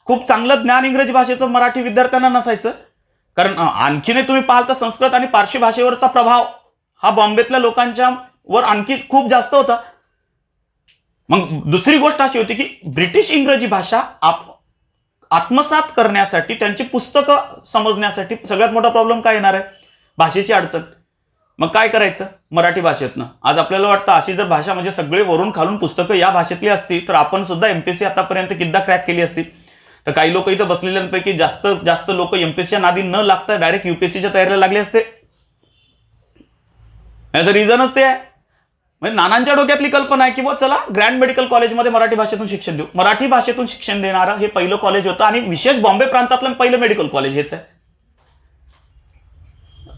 खूप चांगलं ज्ञान इंग्रजी भाषेचं मराठी विद्यार्थ्यांना नसायचं. कारण आणखीनही तुम्ही पाहाल तर संस्कृत आणि पारशी भाषेवरचा प्रभाव हा बॉम्बेतल्या लोकांच्या वर आणखी खूप जास्त होता. मग दुसरी गोष्ट अशी होती की ब्रिटिश इंग्रजी भाषा आत्मसात करण्यासाठी, त्यांची पुस्तकं समजण्यासाठी सगळ्यात मोठा प्रॉब्लेम काय येणार आहे? भाषेची अडचण. मग काय करायचं? मराठी भाषेतनं. आज आपल्याला वाटतं अशी जर भाषा म्हणजे सगळे वरून खालून पुस्तकं या भाषेतली असती तर आपण सुद्धा एमपीएससी आतापर्यंत किती क्रॅक केली असती. तर काही लोक इथं बसलेल्यांपैकी जास्त लोक एमपीएससीच्या नादी न लागता डायरेक्ट युपीएससीच्या तयारीला लागले असते. याचं रिझनच ते आहे. म्हणजे नानांच्या डोक्यातली कल्पना आहे की बुवा चला ग्रँड मेडिकल कॉलेजमध्ये मराठी भाषेतून शिक्षण देऊ. मराठी भाषेतून शिक्षण देणारं हे पहिलं कॉलेज होतं आणि विशेष बॉम्बे प्रांतातलं पहिलं मेडिकल कॉलेज हेच आहे.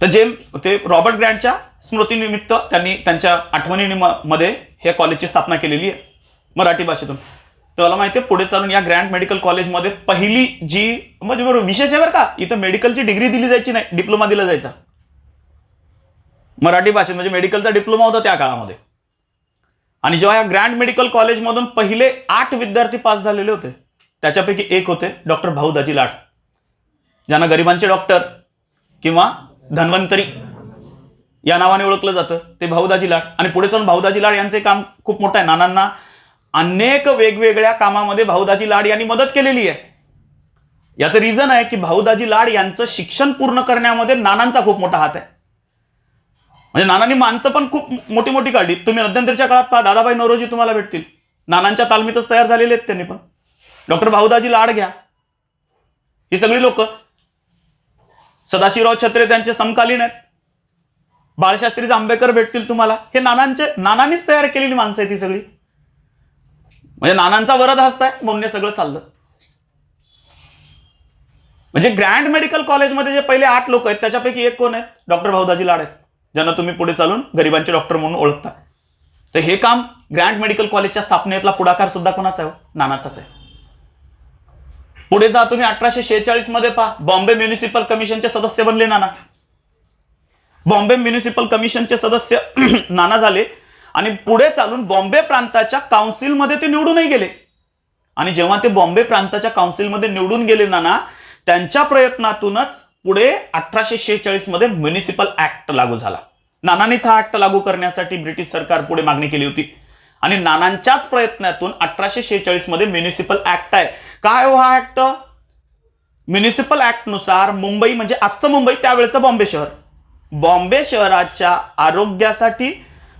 तर ते रॉबर्ट ग्रँटच्या स्मृतीनिमित्त त्यांनी त्यांच्या आठवणीमध्ये हे कॉलेजची स्थापना केलेली आहे मराठी भाषेतून. तर मला माहिती आहे पुढे चालून या ग्रँट मेडिकल कॉलेजमध्ये पहिली जी म्हणजे बरोबर विशेष आहे बरं का, इथं मेडिकलची डिग्री दिली जायची नाही, डिप्लोमा दिला जायचा मराठी भाषेत. म्हणजे मेडिकलचा डिप्लोमा होता त्या काळामध्ये. आणि जेव्हा या ग्रँड मेडिकल कॉलेजमधून पहिले 8 विद्यार्थी पास झालेले होते, त्याच्यापैकी एक होते डॉक्टर भाऊ दाजी लाड, ज्यांना गरिबांचे डॉक्टर किंवा धन्वंतरी या नावाने ओळखलं जातं. ते भाऊ दाजी लाड. आणि पुढे चालून भाऊ दाजी लाड यांचे काम खूप मोठं आहे. नानांना अनेक वेगवेगळ्या कामामध्ये भाऊ दाजी लाड यांनी मदत केलेली आहे. याचं रिझन आहे की भाऊ दाजी लाड यांचं शिक्षण पूर्ण करण्यामध्ये नानांचा खूप मोठा हात आहे. म्हणजे नानांनी माणसं पण खूप मोठी मोठी काढली. तुम्ही मध्यंतरीच्या काळात पहा, दादाभाई नौरोजी तुम्हाला भेटतील, नानांच्या तालमीतच तयार झालेले आहेत त्यांनी पण. डॉक्टर भाऊदाजी लाड घ्या, ही सगळी लोक. सदाशिवराव छत्रे त्यांचे समकालीन आहेत. बाळशास्त्री जांभेकर भेटतील तुम्हाला. हे नानांनीच तयार केलेली माणसं आहेत ही सगळी. म्हणजे नानांचा वरद हस्त आहे म्हणून हे सगळं चाललं. म्हणजे ग्रँड मेडिकल कॉलेजमध्ये जे पहिले 8 लोक आहेत त्याच्यापैकी एक कोण आहेत? डॉक्टर भाऊदाजी लाड आहेत, ज्यांना तुम्ही पुढे चालून गरिबांचे डॉक्टर म्हणून ओळखता. तर हे काम ग्रँड मेडिकल कॉलेजच्या स्थापनेतला पुढाकार सुद्धा कोणाचा आहे? नानाचाच आहे. पुढे जा तुम्ही 1846 मध्ये पहा, बॉम्बे म्युनिसिपल कमिशनचे सदस्य बनले नाना. बॉम्बे म्युनिसिपल कमिशनचे सदस्य नाना झाले आणि पुढे चालून बॉम्बे प्रांताच्या काउन्सिलमध्ये ते निवडूनही गेले. आणि जेव्हा ते बॉम्बे प्रांताच्या काउन्सिलमध्ये निवडून गेले नाना, त्यांच्या प्रयत्नातूनच पुढे 1846 मध्ये म्युनिसिपल ऍक्ट लागू झाला. नानांनीच हा ऍक्ट लागू करण्यासाठी ब्रिटिश सरकार पुढे मागणी केली होती आणि नानांच्याच प्रयत्नातून 1846 मध्ये म्युनिसिपल ऍक्ट आहे. काय हो हा ऍक्ट? म्युनिसिपल ऍक्ट नुसार मुंबई म्हणजे आजचं मुंबई, त्यावेळेचं बॉम्बे शहर, बॉम्बे शहराच्या आरोग्यासाठी,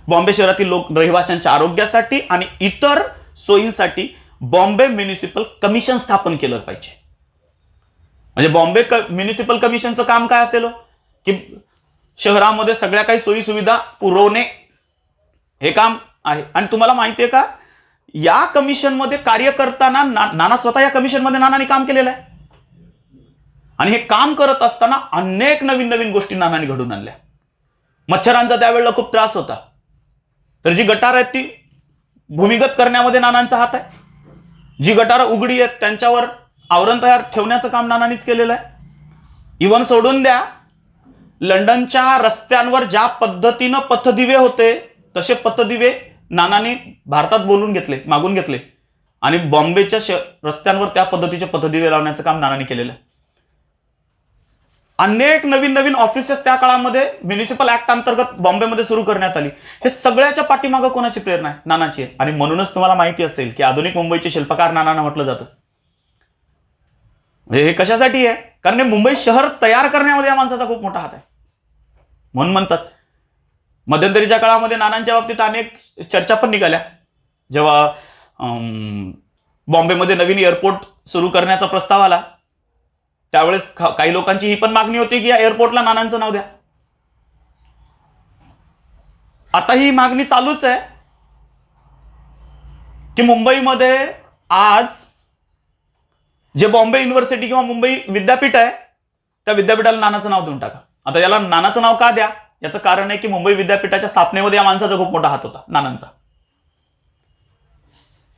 बॉम्बे शहरातील रहिवाशांच्या आरोग्यासाठी आणि इतर सोयींसाठी बॉम्बे म्युनिसिपल कमिशन स्थापन केलं पाहिजे. म्हणजे बॉम्बे म्युनिसिपल कमिशनचं काम काय असेल की शहरामध्ये सगळ्या काही सोयी सुविधा पुरवणे हे काम आहे. आणि तुम्हाला माहितीये का, या कमिशनमध्ये कार्य करताना नाना स्वतः या कमिशनमध्ये नानांनी काम केलेलं आहे. आणि हे काम करत असताना अनेक नवीन नवीन गोष्टी नानांनी घडून आणल्या. मच्छरांचा त्यावेळेला खूप त्रास होता, तर जी गटार आहेत ती भूमिगत करण्यामध्ये नानांचा हात आहे. जी गटारं उघडी आहेत त्यांच्यावर आवरण तयार ठेवण्याचं काम नानांनीच केलेलं आहे. इव्हन सोडून द्या, लंडनच्या रस्त्यांवर ज्या पद्धतीनं पथदिवे होते तसे पथदिवे नानांनी भारतात मागून घेतले आणि बॉम्बेच्या रस्त्यांवर त्या पद्धतीचे पथदिवे लावण्याचं काम नानांनी केलेलं आहे. अनेक नवीन नवीन ऑफिसेस त्या काळामध्ये म्युनिसिपल ऍक्ट अंतर्गत बॉम्बेमध्ये सुरू करण्यात आली. हे सगळ्याच्या पाठीमागं कोणाची प्रेरणा आहे? नानाची आहे. आणि म्हणूनच तुम्हाला माहिती असेल की आधुनिक मुंबईचे शिल्पकार नानांना म्हटलं जातं. हे कशासाठी आहे? कारण मुंबई शहर तयार करण्यामध्ये या माणसाचा खूप मोठा हात आहे म्हणून म्हणतात. मध्यंतरीच्या काळामध्ये नानांच्या बाबतीत अनेक चर्चा पण निघाल्या. जेव्हा बॉम्बेमध्ये नवीन एअरपोर्ट सुरू करण्याचा प्रस्ताव आला त्यावेळेस काही लोकांची ही पण मागणी होती की या एअरपोर्टला नानांचं नाव द्या. आता ही मागणी चालूच आहे की मुंबईमध्ये आज जे बॉम्बे युनिव्हर्सिटी किंवा मुंबई विद्यापीठ आहे त्या विद्यापीठाला नानाचं नाव देऊन टाका. आता याला नानाचं नाव का द्या? याचं कारण आहे की मुंबई विद्यापीठाच्या स्थापनेमध्ये या माणसाचा खूप मोठा हात होता नानांचा.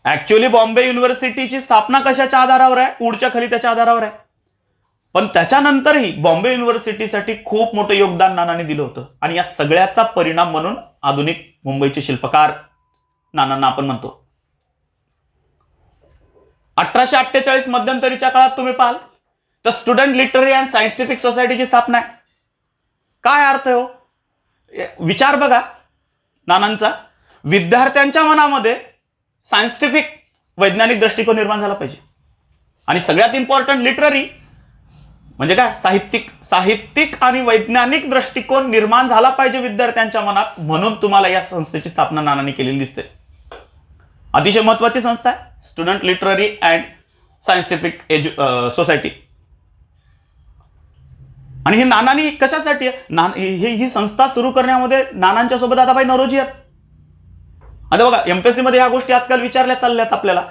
ऍक्च्युअली बॉम्बे युनिव्हर्सिटीची स्थापना कशाच्या आधारावर आहे? ऊडच्या खलित्याच्या आधारावर आहे. पण त्याच्यानंतरही बॉम्बे युनिव्हर्सिटीसाठी खूप मोठं योगदान नानांनी दिलं होतं. आणि या सगळ्याचा परिणाम म्हणून आधुनिक मुंबईचे शिल्पकार नानांना आपण म्हणतो. 1848 मध्यंतरीच्या काळात तुम्ही पाहाल तर स्टुडंट लिटररी अँड सायंटिफिक सोसायटीची स्थापना आहे. काय अर्थ हो? विचार बघा नानांचा, विद्यार्थ्यांच्या मनामध्ये सायंटिफिक वैज्ञानिक दृष्टिकोन निर्माण झाला पाहिजे. आणि सगळ्यात इम्पॉर्टंट लिटररी म्हणजे काय, साहित्यिक आणि वैज्ञानिक दृष्टिकोन निर्माण झाला पाहिजे विद्यार्थ्यांच्या मनात. म्हणून तुम्हाला या संस्थेची स्थापना नानांनी केलेली दिसते. अतिशय महत्वाची संस्था आहे student literary and scientific society. आणि ही नानांनी कशासाठी ही संस्था सुरू करण्यामध्ये नानांच्या सोबत दादाभाई नौरोजी आहेत. आता बघा एमपीएससी मध्ये या गोष्टी आजकाल विचारल्या चालल्यात आपल्याला,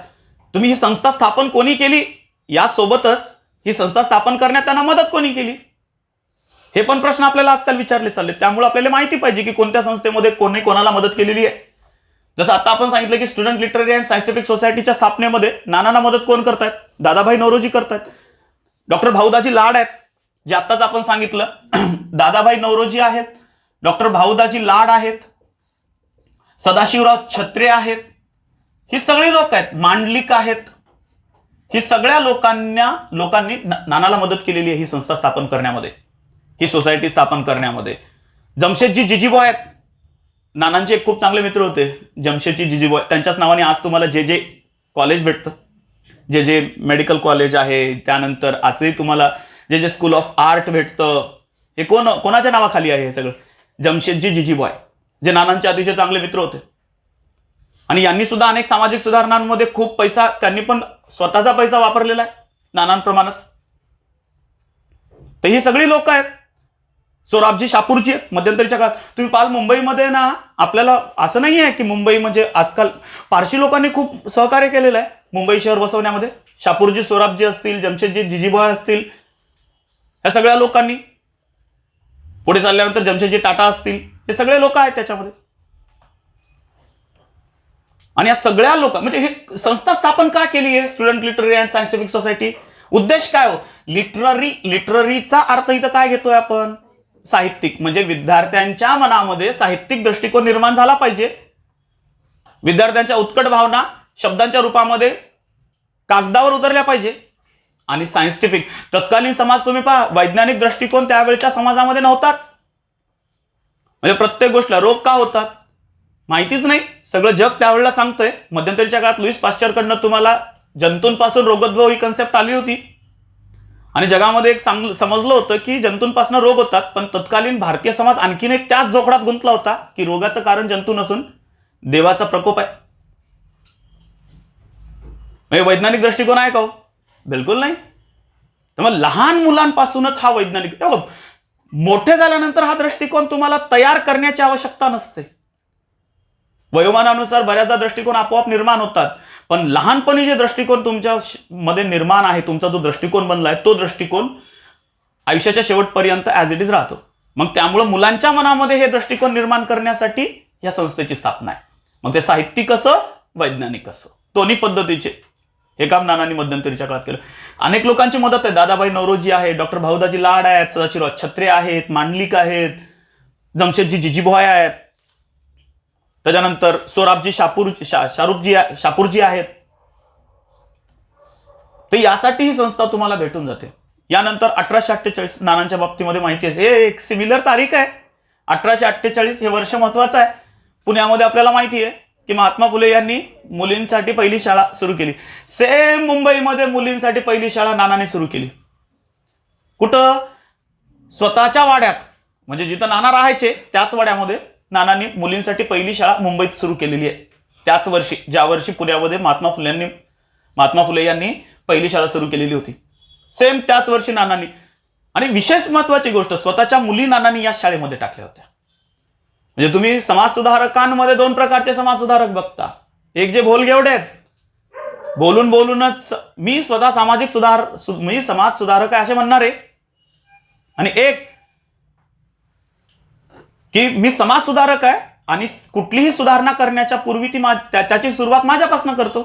तुम्ही ही संस्था स्थापन कोणी केली, यासोबतच ही संस्था स्थापन करण्यात त्यांना मदत कोणी केली, हे पण प्रश्न आपल्याला आजकाल विचारले चालले. त्यामुळे आपल्याला माहिती पाहिजे की कोणत्या संस्थेमध्ये कोणी कोणाला मदत केलेली आहे. जसं आता आपण सांगितलं की स्टुडंट लिटररी अँड सायंटिफिक सोसायटीच्या स्थापनेमध्ये नानांना मदत कोण करतायत, दादाभाई नौरोजी करतायत. डॉक्टर भाऊदाजी लाड आहेत, जे आत्ताच आपण सांगितलं दादाभाई नौरोजी आहेत, डॉक्टर भाऊदाजी लाड आहेत, सदाशिवराव छत्रे आहेत, ही सगळी लोक आहेत, मांडलिक आहेत. ही सगळ्या लोकांनी नानाला मदत केलेली आहे ही संस्था स्थापन करण्यामध्ये, ही सोसायटी स्थापन करण्यामध्ये. जमशेदजी जिजीबॉय आहेत, नानांचे एक खूप चांगले मित्र होते जमशेदजी जिजीबॉय. त्यांच्याच नावाने आज तुम्हाला जे जे कॉलेज भेटतं, जे जे मेडिकल कॉलेज आहे, त्यानंतर आजही तुम्हाला जे जे स्कूल ऑफ आर्ट भेटतं, हे कोणाच्या नावाखाली आहे हे सगळं? जमशेदजी जिजीबॉय, जे नानांचे अतिशय चांगले मित्र होते. आणि यांनी सुद्धा अनेक सामाजिक सुधारणांमध्ये खूप पैसा, त्यांनी पण स्वतःचा पैसा वापरलेला आहे नानांप्रमाणेच. तर ही सगळी लोक आहेत. सोराबजी शापूरजी आहेत मध्यंतरीच्या काळात. तुम्ही पाल मुंबईमध्ये ना, आपल्याला असं नाही आहे की मुंबई म्हणजे आजकाल पारशी लोकांनी खूप सहकार्य केलेलं आहे मुंबई शहर वसवण्यामध्ये. शापूरजी सोराबजी असतील, जमशेदजी जिजीबॉय असतील, या सगळ्या लोकांनी, पुढे चालल्यानंतर जमशेदजी टाटा असतील, हे सगळे लोक आहेत त्याच्यामध्ये. आणि या सगळ्या लोक म्हणजे ही संस्था स्थापन का केली आहे student literary and scientific society? उद्देश काय हो? लिटररीचा अर्थ इथं काय घेतोय आपण? साहित्यिक. म्हणजे विद्यार्थ्यांच्या मनामध्ये साहित्यिक दृष्टिकोन निर्माण झाला पाहिजे. विद्यार्थ्यांच्या उत्कट भावना शब्दांच्या रूपामध्ये कागदावर उतरल्या पाहिजे. आणि सायंटिफिक, तत्कालीन समाज तुम्ही पहा, वैज्ञानिक दृष्टिकोन त्यावेळच्या समाजामध्ये नव्हताच. म्हणजे प्रत्येक गोष्टला रोग का होतात माहितीच नाही, सगळं जग त्यावेळेला सांगतोय. मध्यंतरीच्या काळात लुईस पाश्चरकडनं तुम्हाला जंतूंपासून रोगोद्भव ही कन्सेप्ट आली होती. आणि जगामध्ये एक समजलं होतं की जंतूंपासून रोग होतात. पण तत्कालीन भारतीय समाज आणखीन एक त्याच जोखडात गुंतला होता की रोगाचं कारण जंतू नसून देवाचा प्रकोप आहे. म्हणजे वैज्ञानिक दृष्टिकोन आहे का हो? बिलकुल नाही. त्यामुळे लहान मुलांपासूनच हा वैज्ञानिक, मोठे झाल्यानंतर हा दृष्टिकोन तुम्हाला तयार करण्याची आवश्यकता नसते. वयोमानानुसार बऱ्याचदा दृष्टिकोन आपोआप निर्माण होतात. पण लहानपणी जे दृष्टिकोन तुमच्या मध्ये निर्माण आहे, तुमचा जो दृष्टिकोन बनलाय, तो दृष्टिकोन आयुष्याच्या शेवटपर्यंत ॲज इट इज राहतो. मग त्यामुळे मुलांच्या मनामध्ये हे दृष्टिकोन निर्माण करण्यासाठी या संस्थेची स्थापना आहे. मग ते साहित्यिक असो, वैज्ञानिक असो, दोन्ही पद्धतीचे हे काम नानांनी मध्यंतरीच्या काळात केलं. अनेक लोकांची मदत आहे. दादाभाई नौरोजी आहे, डॉक्टर भाऊदाजी लाड आहेत, सदाशिवराव छत्रे आहेत, मांडलिक आहेत, जमशेदजी जिजीबॉय आहेत, त्याच्यानंतर सोराबजी शापूरजी आहेत. तर यासाठी ही संस्था तुम्हाला भेटून जाते. यानंतर 1848 नानांच्या बाबतीमध्ये माहिती आहे, हे एक सिमिलर तारीख आहे. 1848 हे वर्ष महत्वाचं आहे. पुण्यामध्ये आपल्याला माहिती आहे की महात्मा फुले यांनी मुलींसाठी पहिली शाळा सुरू केली. सेम मुंबईमध्ये मुलींसाठी पहिली शाळा नानाने सुरू केली. कुठं? स्वतःच्या वाड्यात, म्हणजे जिथं नाना राहायचे त्याच वाड्यामध्ये नानांनी मुलींसाठी पहिली शाळा मुंबईत सुरू केलेली आहे. त्याच वर्षी, ज्या वर्षी पुण्यामध्ये महात्मा फुले यांनी पहिली शाळा सुरू केलेली होती, सेम त्याच वर्षी नानांनी. आणि विशेष महत्वाची गोष्ट, स्वतःच्या मुली नानांनी या शाळेमध्ये टाकल्या होत्या. म्हणजे तुम्ही समाज सुधारकांमध्ये दोन प्रकारचे समाज सुधारक बघता. एक जे भोलगेवडे आहेत, बोलून बोलूनच मी स्वतः मी समाज सुधारक आहे असे म्हणणारे, आणि एक की मी समाज सुधारक आहे आणि कुठलीही सुधारणा करण्याच्या पूर्वी त्याची सुरुवात माझ्यापासून करतो.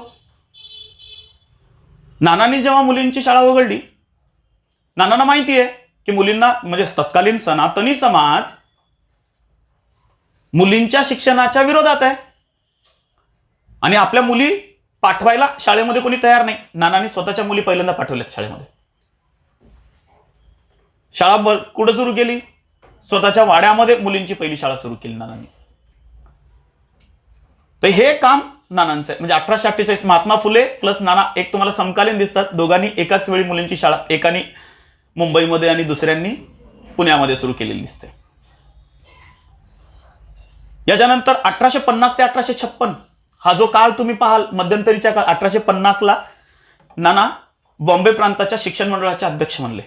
नानांनी जेव्हा मुलींची शाळा उघडली, नानांना माहिती आहे की मुलींना, म्हणजे तत्कालीन सनातनी समाज मुलींच्या शिक्षणाच्या विरोधात आहे आणि आपल्या मुली पाठवायला शाळेमध्ये कोणी तयार नाही. नानांनी स्वतःच्या मुली पहिल्यांदा पाठवल्यात शाळेमध्ये. शाळा कुठं सुरू केली? स्वतःच्या वाड्यामध्ये मुलींची पहिली शाळा सुरू केली नानांनी. तर हे काम नानांचं आहे. म्हणजे 1848 महात्मा फुले प्लस नाना एक तुम्हाला समकालीन दिसतात. दोघांनी एकाच वेळी मुलींची शाळा, एकाने मुंबईमध्ये आणि दुसऱ्यांनी पुण्यामध्ये सुरू केलेली दिसते. याच्यानंतर 1850 ते 1856 हा जो काळ तुम्ही पाहाल, मध्यंतरीच्या काळ, 1850ला नाना बॉम्बे प्रांताच्या शिक्षण मंडळाचे अध्यक्ष बनले.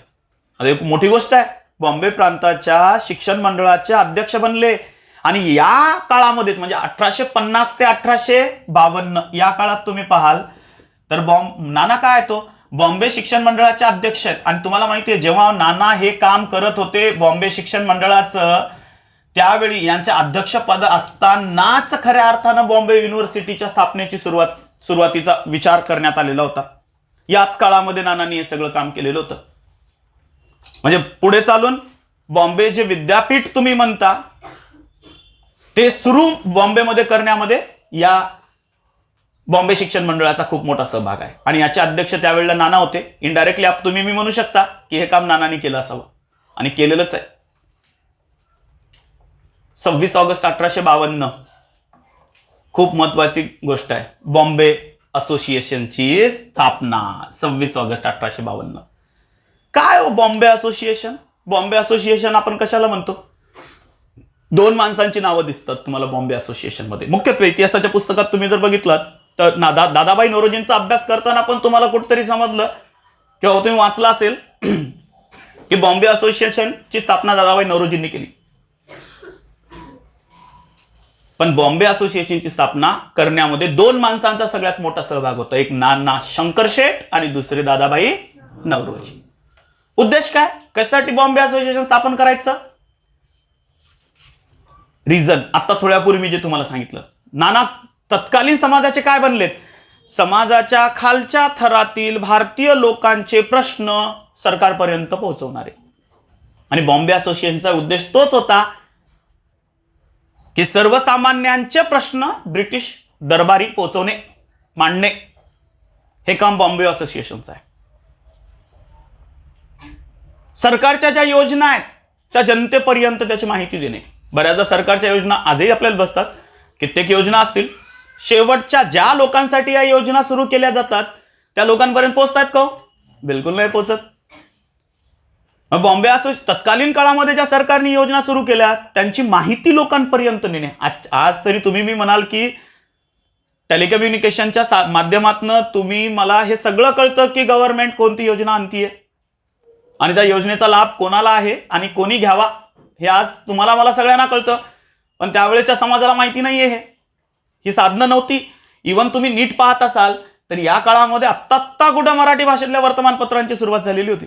आता एक मोठी गोष्ट आहे, बॉम्बे प्रांताच्या शिक्षण मंडळाचे अध्यक्ष बनले. आणि या काळामध्येच म्हणजे 1850 ते 1852 या काळात तुम्ही पाहाल तर नाना काय आहे, तो बॉम्बे शिक्षण मंडळाचे अध्यक्ष आहेत. आणि तुम्हाला माहिती आहे, जेव्हा नाना हे काम करत होते बॉम्बे शिक्षण मंडळाचं, त्यावेळी यांच्या अध्यक्षपद असतानाच खऱ्या अर्थानं बॉम्बे युनिव्हर्सिटीच्या स्थापनेची सुरुवातीचा विचार करण्यात आलेला होता. याच काळामध्ये नानांनी हे सगळं काम केलेलं होतं. म्हणजे पुढे चालून बॉम्बे जे विद्यापीठ तुम्ही म्हणता ते सुरू बॉम्बेमध्ये करण्यामध्ये या बॉम्बे शिक्षण मंडळाचा खूप मोठा सहभाग आहे. आणि याचे अध्यक्ष त्यावेळेला नाना होते. इनडायरेक्टली तुम्ही मी म्हणू शकता की हे काम नानांनी केलं असावं, आणि केलेलंच आहे. 26 ऑगस्ट 1852 खूप महत्वाची गोष्ट आहे, बॉम्बे असोसिएशनची स्थापना 26 ऑगस्ट 1852. काय हो बॉम्बे असोसिएशन? बॉम्बे असोसिएशन आपण कशाला म्हणतो? दोन माणसांची नावं दिसतात तुम्हाला बॉम्बे असोसिएशन मध्ये. मुख्यत्वे इतिहासाच्या पुस्तकात तुम्ही जर बघितलं तर दादाबाई नौरोजींचा अभ्यास करताना पण तुम्हाला कुठेतरी समजलं किंवा तुम्ही वाचलं असेल की बॉम्बे असोसिएशनची स्थापना दादाबाई नौरोजींनी केली. पण बॉम्बे असोसिएशनची स्थापना करण्यामध्ये दोन माणसांचा सगळ्यात मोठा सहभाग होता. एक नाना शंकरशेठ आणि दुसरे दादाबाई नौरोजी. उद्देश काय? कशासाठी बॉम्बे असोसिएशन स्थापन करायचं? रिझन आता थोड्यापूर्वी मी जे तुम्हाला सांगितलं. नाना तत्कालीन समाजाचे काय बनलेत? समाजाच्या खालच्या थरातील भारतीय लोकांचे प्रश्न सरकारपर्यंत पोहोचवणारे. आणि बॉम्बे असोसिएशनचा उद्देश तोच होता की सर्वसामान्यांचे प्रश्न ब्रिटिश दरबारी पोहोचवणे, मांडणे. हे काम बॉम्बे असोसिएशनचं आहे. सरकारच्या ज्या योजना आहेत त्या जनतेपर्यंत त्याची माहिती देणे. बऱ्याचदा सरकारच्या योजना आजही आपल्याला बसतात, कित्येक योजना असतील, शेवटच्या ज्या लोकांसाठी या योजना सुरू केल्या जातात त्या लोकांपर्यंत पोहोचतात का? बिलकुल नाही पोहोचत. बॉम्बे तत्कालीन काळामध्ये ज्या सरकारने योजना सुरू केल्या त्यांची माहिती लोकांपर्यंत नेणे. आज तरी तुम्ही मी म्हणाल की टेलिकम्युनिकेशनच्या माध्यमातून तुम्ही मला हे सगळं कळतं की गव्हर्नमेंट कोणती योजना आणतीये आणि त्या योजनेचा लाभ कोणाला आहे आणि कोणी घ्यावा हे आज तुम्हाला मला सगळ्यांना कळतं. पण त्यावेळेच्या समाजाला माहिती नाहीये. ही साधनं नव्हती. इव्हन तुम्ही नीट पाहत असाल तर या काळामध्ये आत्ता कुठं मराठी भाषेतल्या वर्तमानपत्रांची सुरुवात झालेली होती.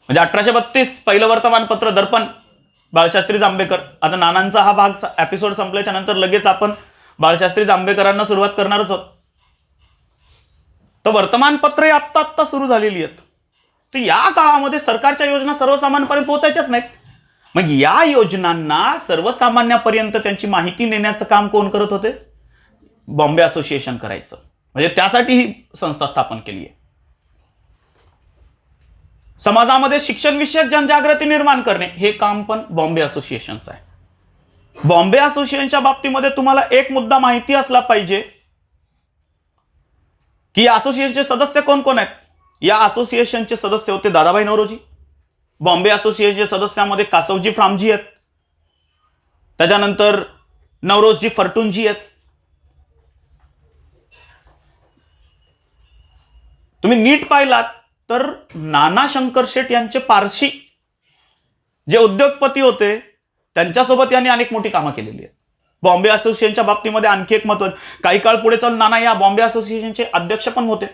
म्हणजे 1832 पहिलं वर्तमानपत्र दर्पण, बाळशास्त्री जांभेकर. आता नानांचा हा भाग एपिसोड संपल्याच्या नंतर लगेच आपण बाळशास्त्री जांभेकरांना सुरुवात करणारच आहोत. तर वर्तमानपत्र आत्ता सुरू झालेली आहेत. तर या काळामध्ये सरकारच्या योजना सर्वसामान्यांपर्यंत पोहोचायच्याच नाहीत. मग या योजनांना सर्वसामान्यांपर्यंत त्यांची माहिती नेण्याचं काम कोण करत होते? बॉम्बे असोसिएशन करायचं. म्हणजे त्यासाठी ही संस्था स्थापन केली आहे. समाजामध्ये शिक्षण विषयक जनजागृती निर्माण करणे हे काम पण बॉम्बे असोसिएशनचं आहे. बॉम्बे असोसिएशनच्या बाबतीमध्ये तुम्हाला एक मुद्दा माहिती असला पाहिजे की या असोसिएशनचे सदस्य कोण कोण आहेत. या असोसिएशनचे सदस्य होते दादाबाई नौरोजी. बॉम्बे असोसिएशनच्या सदस्यांमध्ये कासवजी फ्रामजी आहेत, त्याच्यानंतर नवरोजजी फर्टूनजी आहेत. तुम्ही नीट पाहिलात तर नाना शंकरशेठ यांचे पारशी जे उद्योगपती होते त्यांच्यासोबत यांनी अनेक मोठी कामं केलेली आहेत. बॉम्बे असोसिएशनच्या बाबतीमध्ये आणखी एक महत्व, काही काळ पुढे चालून नाना या बॉम्बे असोसिएशनचे अध्यक्ष पण होते.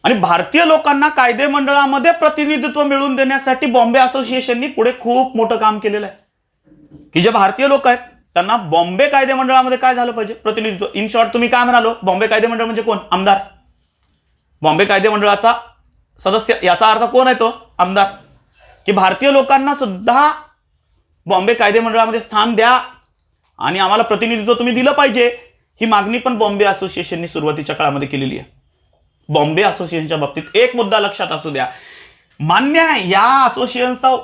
आणि भारतीय लोकांना कायदे मंडळामध्ये प्रतिनिधित्व मिळवून देण्यासाठी बॉम्बे असोसिएशननी पुढे खूप मोठं काम केलेलं आहे की जे भारतीय लोक आहेत त्यांना बॉम्बे कायदे मंडळामध्ये काय झालं पाहिजे? प्रतिनिधित्व. इन शॉर्ट तुम्ही काय म्हणालो, बॉम्बे कायदे मंडळ म्हणजे कोण? आमदार. बॉम्बे कायदे मंडळाचा सदस्य याचा अर्थ कोण आहे? तो आमदार. की भारतीय लोकांना सुद्धा बॉम्बे कायदे मंडळामध्ये स्थान द्या आणि आम्हाला प्रतिनिधित्व तुम्ही दिलं पाहिजे, ही मागणी पण बॉम्बे असोसिएशननी सुरुवातीच्या काळामध्ये केलेली आहे. बॉम्बे असोसिएशनच्या बाबतीत एक मुद्दा लक्षात असू द्या, मान्य आहे या असोसिएशनचा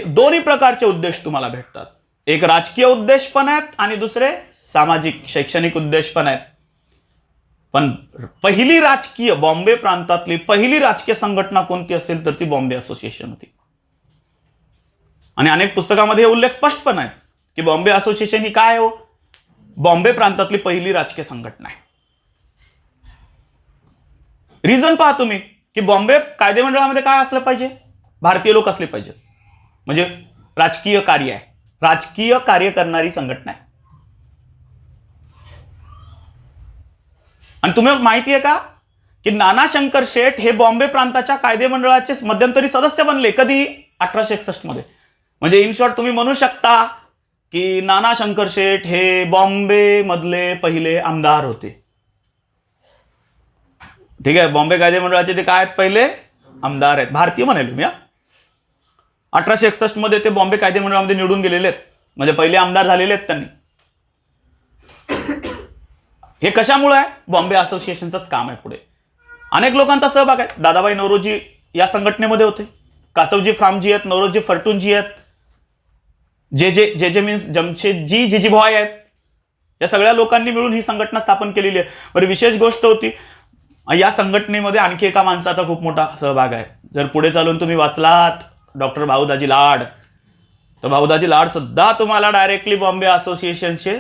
दोन्ही प्रकारचे उद्देश तुम्हाला भेटतात. एक राजकीय उद्देश पण आहेत आणि दुसरे सामाजिक शैक्षणिक उद्देश पण आहेत. पण पहिली राजकीय बॉम्बे प्रांतातली पहिली राजकीय संघटना कोणती असेल तर ती बॉम्बे असोसिएशन होती. आणि अनेक पुस्तकामध्ये हे उल्लेख स्पष्ट पण आहेत की बॉम्बे असोसिएशन ही काय हो, बॉम्बे प्रांतातली पहिली राजकीय संघटना आहे. रिझन पहा तुम्ही की बॉम्बे कायदेमंडळामध्ये काय असलं पाहिजे, भारतीय लोक असले पाहिजे. म्हणजे राजकीय कार्य आहे, राजकीय कार्य करणारी संघटना आहे. आणि तुम्हाला माहिती आहे का की नाना शंकर शेठ हे बॉम्बे प्रांताच्या कायदेमंडळाचे मध्यंतरी सदस्य बनले. कधी? 1861 मध्ये. म्हणजे इन शॉर्ट तुम्ही म्हणू शकता की नाना शंकर शेठ हे बॉम्बे मधले पहिले आमदार होते. ठीक आहे, बॉम्बे कायदेमंडळाचे ते काय आहेत, पहिले आमदार आहेत. भारतीय म्हणाले मी. 1861 मध्ये ते बॉम्बे कायदेमंडळामध्ये निवडून गेलेले आहेत, म्हणजे पहिले आमदार झालेले आहेत त्यांनी. हे कशामुळे आहे? बॉम्बे असोसिएशनचंच काम आहे. पुढे अनेक लोकांचा सहभाग आहे. दादाभाई नौरोजी या संघटनेमध्ये होते, कासवजी फ्रामजी आहेत, नौरोजी फर्टूनजी आहेत, जे जे जे मीन्स जमशेदजी जिजीभाई आहेत. या सगळ्या लोकांनी मिळून ही संघटना स्थापन केलेली आहे. बरं, विशेष गोष्ट होती या संघटनेमध्ये आणखी एका माणसाचा खूप मोठा सहभाग आहे. जर पुढे चालून तुम्ही वाचलात डॉक्टर भाऊदाजी लाड, तर भाऊदाजी लाड सुद्धा तुम्हाला डायरेक्टली बॉम्बे असोसिएशनशी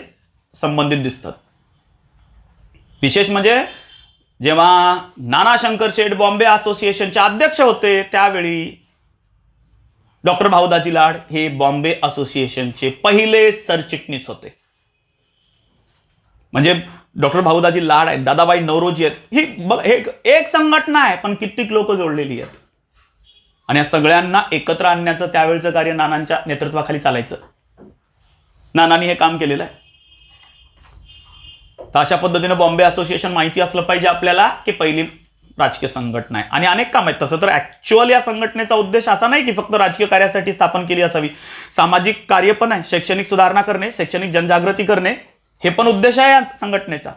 संबंधित दिसतात. विशेष म्हणजे जेव्हा नाना शंकर शेठ बॉम्बे असोसिएशनचे अध्यक्ष होते त्यावेळी डॉक्टर भाऊदाजी लाड हे बॉम्बे असोसिएशनचे पहिले सरचिटणीस होते. म्हणजे डॉक्टर भाऊदाजी लाड आहेत, दादाबाई नौरोजी आहेत. ही एक संघटना आहे पण कित्येक लोक जोडलेली आहेत. आणि या सगळ्यांना एकत्र आणण्याचं त्यावेळचं कार्य नानांच्या नेतृत्वाखाली चालायचं. नानांनी हे काम केलेलं आहे. तर अशा पद्धतीने बॉम्बे असोसिएशन माहिती असलं पाहिजे आपल्याला की पहिली राजकीय संघटना आहे. आणि अनेक काम आहेत. तसं तर ऍक्च्युअल या संघटनेचा उद्देश असा नाही की फक्त राजकीय कार्यासाठी स्थापन केली असावी. सामाजिक कार्य पण आहे, शैक्षणिक सुधारणा करणे, शैक्षणिक जनजागृती करणे, हे पण उद्देश आहे या संघटनेचा.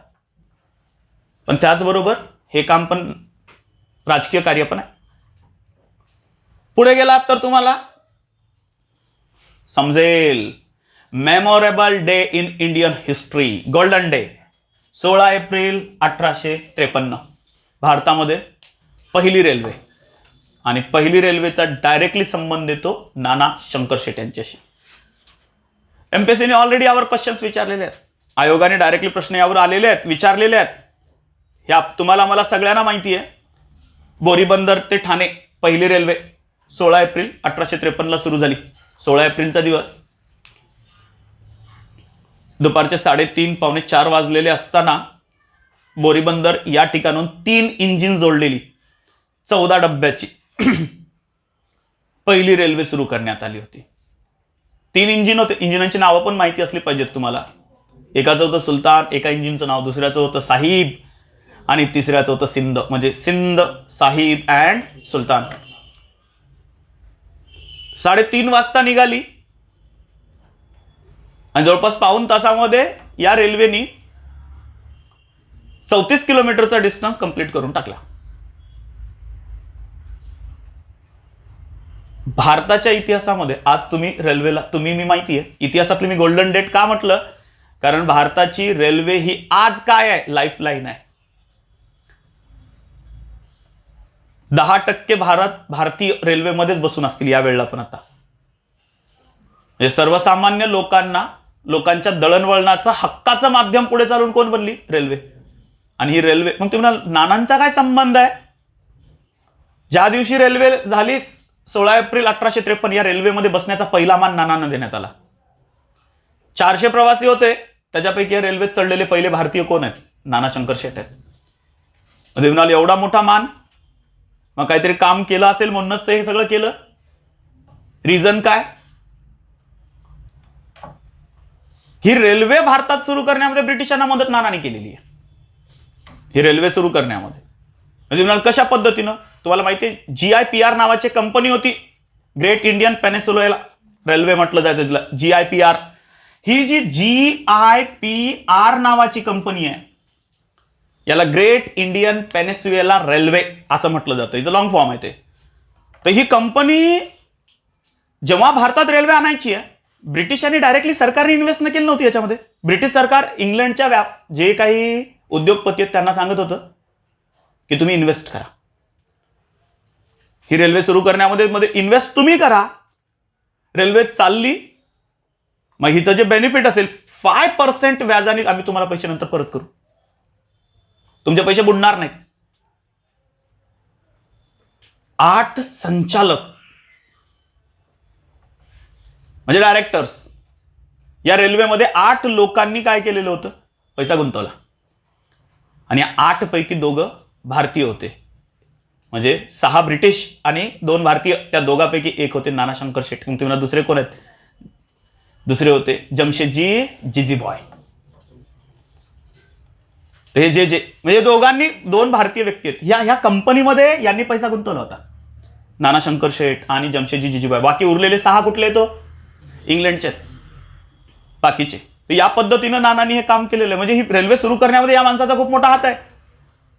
पण त्याचबरोबर हे काम पण राजकीय कार्य पण आहे. पुढे गेलात तर तुम्हाला समजेल. Memorable day in Indian history, golden day, 16 April 1853. भारतामध्ये पहिली रेल्वे, आणि पहिली रेल्वेचा डायरेक्टली संबंध येतो नाना शंकर शेठ यांच्याशी. एमपीएससीने ऑलरेडी यावर क्वेश्चन्स विचारलेले आहेत, आयोगाने डायरेक्टली प्रश्न यावर आलेले आहेत, विचारलेले आहेत. ह्या तुम्हाला मला सगळ्यांना माहिती आहे. बोरीबंदर ते ठाणे पहिली रेल्वे 16 एप्रिल 1853 सुरू झाली. 16 एप्रिलचा दिवस दुपारचे 3:30 पावणे 4 वाजलेले असताना बोरीबंदर या ठिकाणून 3 इंजिन जोडलेली 14 डब्याची पहिली रेल्वे सुरू करण्यात आली होती. 3 इंजिन होते. इंजिनांची नावं पण माहिती असली पाहिजेत तुम्हाला. एकाचं होतं सुलतान, एका इंजिनचं नाव, दुसऱ्याचं होतं साहिब आणि तिसऱ्याचं होतं सिंध. म्हणजे सिंध, साहिब अँड सुलतान. 3:30 वाजता निघाली आणि जवळपास पाऊण तासामध्ये या रेल्वेनी 34 किलोमीटरचा डिस्टन्स कंप्लीट करून टाकला. भारताच्या इतिहासामध्ये आज तुम्ही रेल्वेला मी माहिती आहे इतिहासातली मी गोल्डन डेट का म्हटलं, कारण भारताची रेल्वे ही आज काय आहे, लाईफलाईन आहे. 10% भारतीय रेल्वेमध्येच बसून असतील या वेळेला. पण आता सर्वसामान्य लोकांच्या दळणवळणाचा हक्काचं माध्यम पुढे चालून कोण बनली? रेल्वे. आणि ही रेल्वे, मग तुम्ही नानांचा काय संबंध आहे? ज्या दिवशी रेल्वे झाली 16 एप्रिल 1853, या रेल्वेमध्ये बसण्याचा पहिला मान नानांना देण्यात आला. 400 प्रवासी होते, त्याच्यापैकी रेल्वेत चढलेले पहिले भारतीय कोण आहेत? नाना शंकर शेठ आहेत. म्हणजे एवढा मोठा मान, मग काहीतरी काम केलं असेल म्हणूनच ते हे सगळं केलं. रिझन काय? ही रेल्वे भारतात सुरू करण्यामध्ये ब्रिटिशांना मदत नानांनी केलेली आहे. ही रेल्वे सुरू करण्यामध्ये म्हणजे कशा पद्धतीनं तुम्हाला माहिती आहे, GIPR नावाची कंपनी होती, ग्रेट इंडियन पेनिन्सुला रेल्वे म्हटलं जायचं तिला, GIPR. ही जी GIPR नावाची कंपनी आहे याला ग्रेट इंडियन पेनिन्सुला रेल्वे असं म्हटलं जातं. इथं लॉंग फॉर्म आहे ते. तर ही कंपनी जेव्हा भारतात रेल्वे आणायची आहे, ब्रिटिशांनी डायरेक्टली सरकारने इन्व्हेस्ट न केली नव्हती याच्यामध्ये. ब्रिटिश सरकार इंग्लंडच्या जे काही उद्योगपती आहेत त्यांना सांगत होतं की तुम्ही इन्व्हेस्ट करा, ही रेल्वे सुरू करण्यामध्ये इन्व्हेस्ट तुम्ही करा. रेल्वे चालली, मग हिचं जे बेनिफिट असेल 5% व्याजाने आम्ही तुम्हाला पैसे नंतर परत करू, तुमचे पैसे बुडणार नाहीत. 8 संचालक म्हणजे डायरेक्टर्स, या रेल्वेमध्ये 8 लोकांनी काय केलेलं होतं, पैसा गुंतवला. आणि 8 पैकी 2 भारतीय होते, म्हणजे 6 ब्रिटिश आणि 2 भारतीय. त्या दोघांपैकी एक होते नाना शंकर शेठ. मग तुम्हाला दुसरे कोण आहेत? दुसरे होते जमशेदजी जीजीबॉय. हे जे म्हणजे दोघांनी 2 भारतीय व्यक्ती आहेत. ह्या कंपनीमध्ये यांनी पैसा गुंतवला होता, नाना शंकर शेठ आणि जमशेदजी जीजीबॉय. बाकी उरलेले 6 कुठले तो इंग्लंडचे बाकीचे. या पद्धतीनं नानांनी हे काम केलेलं आहे. म्हणजे ही रेल्वे सुरू करण्यामध्ये या माणसाचा खूप मोठा हात आहे.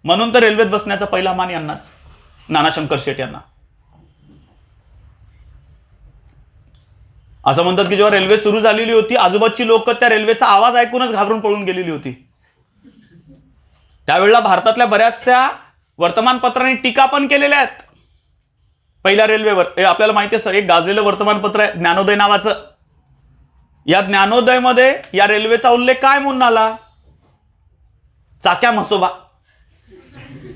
म्हणून तर रेल्वेत बसण्याचा पहिला मान यांनाच, नाना शंकर शेठ यांना. असं म्हणतात की जेव्हा रेल्वे सुरू झालेली होती, आजूबाजूची लोक त्या रेल्वेचा आवाज ऐकूनच घाबरून पळून गेलेली होती. त्यावेळेला भारतातल्या बऱ्याचशा वर्तमानपत्रांनी टीका पण केलेल्या आहेत पहिल्या रेल्वेवर. आपल्याला माहिती आहे सर, एक गाजलेलं वर्तमानपत्र आहे ज्ञानोदय नावाचं. या ज्ञानोदयमध्ये या रेल्वेचा उल्लेख काय म्हणून आला? चाक्या म्हसोबा.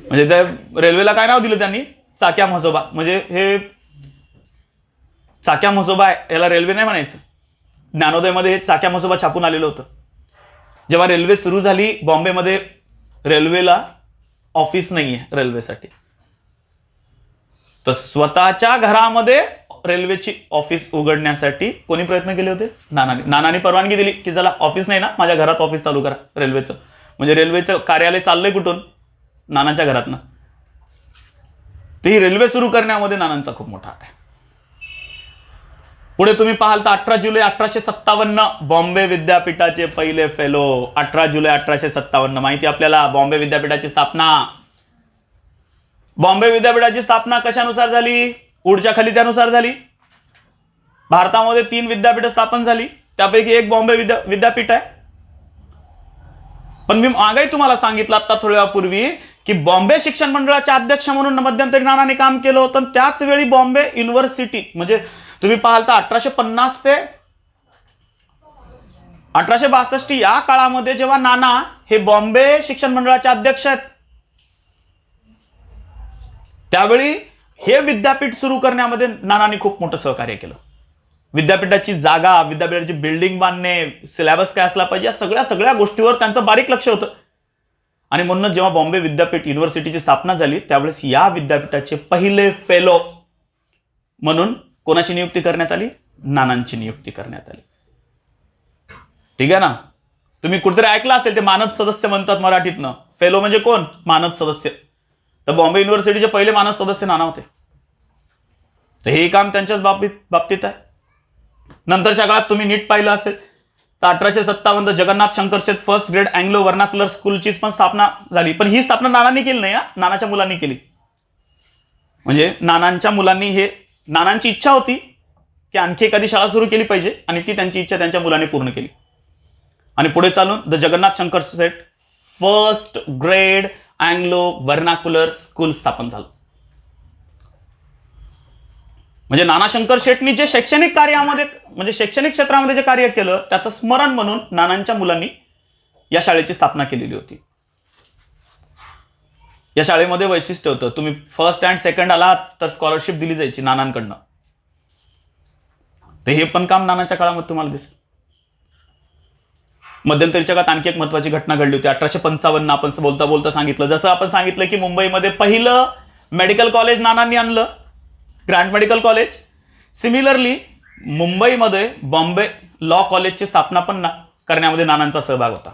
म्हणजे त्या रेल्वेला काय नाव दिलं त्यांनी? चाक्या म्हसोबा. म्हणजे हे चाक्या म्हसोबा आहे, याला रेल्वे नाही म्हणायचं. ज्ञानोदयमध्ये हे चाक्या म्हसोबा छापून आलेलं होतं. जेव्हा रेल्वे सुरू झाली, बॉम्बेमध्ये रेल्वेला ऑफिस नाही आहे रेल्वेसाठी, तर स्वतःच्या घरामध्ये रेल्वेची ऑफिस उघडण्यासाठी कोणी प्रयत्न केले होते? नानांनी परवानगी दिली की चला ऑफिस नाही ना, माझ्या घरात ऑफिस चालू करा रेल्वेचं. म्हणजे रेल्वेचं कार्यालय चाललंय कुठून? नानांच्या घरातनं. तर ही रेल्वे सुरू करण्यामध्ये नानांचा खूप मोठा हात आहे. पुढे तुम्ही पाहाल तर 18 जुलै 1857 बॉम्बे विद्यापीठाचे पहिले फेलो. 18 जुलै 1857 माहिती आपल्याला, बॉम्बे विद्यापीठाची स्थापना. बॉम्बे विद्यापीठाची स्थापना कशानुसार झाली? ऊर्जा खाली त्यानुसार झाली. भारतामध्ये 3 विद्यापीठ स्थापन झाली, त्यापैकी एक बॉम्बे विद्यापीठ आहे. पण मी मागेही तुम्हाला सांगितलं आता थोड्या वेळापूर्वी की बॉम्बे शिक्षण मंडळाचे अध्यक्ष म्हणून मध्यंतरी नानांनी काम केलं होतं. त्याच वेळी बॉम्बे युनिव्हर्सिटी, म्हणजे तुम्ही पाहाल तर 1850 ते 1862 या काळामध्ये जेव्हा नाना हे बॉम्बे शिक्षण मंडळाचे अध्यक्ष आहेत, त्यावेळी हे विद्यापीठ सुरू करण्यामध्ये नानांनी खूप मोठं सहकार्य केलं. विद्यापीठाची जागा, विद्यापीठाची बिल्डिंग बांधणे, सिलेबस काय असला पाहिजे, या सगळ्या गोष्टीवर त्यांचं बारीक लक्ष होतं. आणि म्हणून जेव्हा बॉम्बे विद्यापीठ युनिव्हर्सिटीची स्थापना झाली, त्यावेळेस या विद्यापीठाचे पहिले फेलो म्हणून कोणाची नियुक्ती करण्यात आली? नानांची नियुक्ती करण्यात आली. ठीक आहे ना? तुम्ही कुठेतरी ऐकलं असेल ते मानद सदस्य म्हणतात मराठीतनं. फेलो म्हणजे कोण? मानद सदस्य. तर बॉम्बे युनिव्हर्सिटीचे पहिले मानद सदस्य नाना होते. तर हे काम त्यांच्याच बाबतीत आहे. नंतरच्या काळात तुम्ही नीट पाहिलं असेल तर 1857 जगन्नाथ शंकर शेठ फर्स्ट ग्रेड अँग्लो वर्नाक्युलर स्कूलची पण स्थापना झाली. पण ही स्थापना नानांनी केली नाही, नानाच्या मुलांनी केली. म्हणजे नानांच्या मुलांनी, हे नानांची इच्छा होती की आणखी एखादी शाळा सुरू केली पाहिजे आणि ती त्यांची इच्छा त्यांच्या मुलांनी पूर्ण केली. आणि पुढे चालून the Jagannath Shankar Sheth first grade Anglo vernacular school स्थापन झालं. म्हणजे नाना शंकर शेठनी जे शैक्षणिक कार्यामध्ये, म्हणजे शैक्षणिक क्षेत्रामध्ये जे कार्य केलं त्याचं स्मरण म्हणून नानांच्या मुलांनी या शाळेची स्थापना केलेली होती. या शाळेमध्ये वैशिष्ट्य होतं, तुम्ही फर्स्ट अँड सेकंड आलात तर स्कॉलरशिप दिली जायची नानांकडनं. तर हे पण काम नानाच्या काळामध्ये तुम्हाला दिसेल. मध्यंतरीच्या काळात आणखी एक महत्वाची घटना घडली होती. 1855 आपण बोलता बोलता सांगितलं, जसं आपण सांगितलं की मुंबईमध्ये पहिलं मेडिकल कॉलेज नानांनी आणलं, ग्रँड मेडिकल कॉलेज. सिमिलरली मुंबईमध्ये बॉम्बे लॉ कॉलेजची स्थापना पण करण्यामध्ये नानांचा सहभाग होता.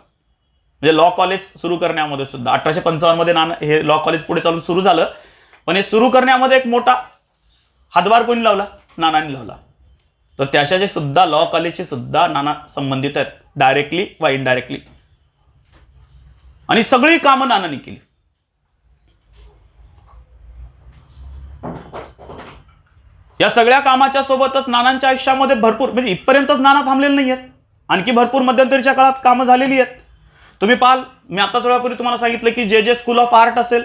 म्हणजे लॉ कॉलेज सुरू करण्यामध्ये सुद्धा 1855 मध्ये हे लॉ कॉलेज पुढे चालून सुरू झालं. पण हे सुरू करण्यामध्ये एक मोठा हातभार कोणी लावला? नानांनी लावला. तर त्याच्याचे सुद्धा लॉ कॉलेजचे सुद्धा नाना संबंधित आहेत, डायरेक्टली वा इनडायरेक्टली. आणि सगळी कामं नानांनी केली. या सगळ्या कामाच्या सोबतच नानांच्या आयुष्यामध्ये भरपूर, म्हणजे इथपर्यंतच नाना थांबलेले नाही आहेत, आणखी भरपूर मध्यंतरीच्या काळात कामं झालेली आहेत. तुम्ही पाहाल, मी आता थोड्यापूर्वी तुम्हाला सांगितलं की जे स्कूल ऑफ आर्ट असेल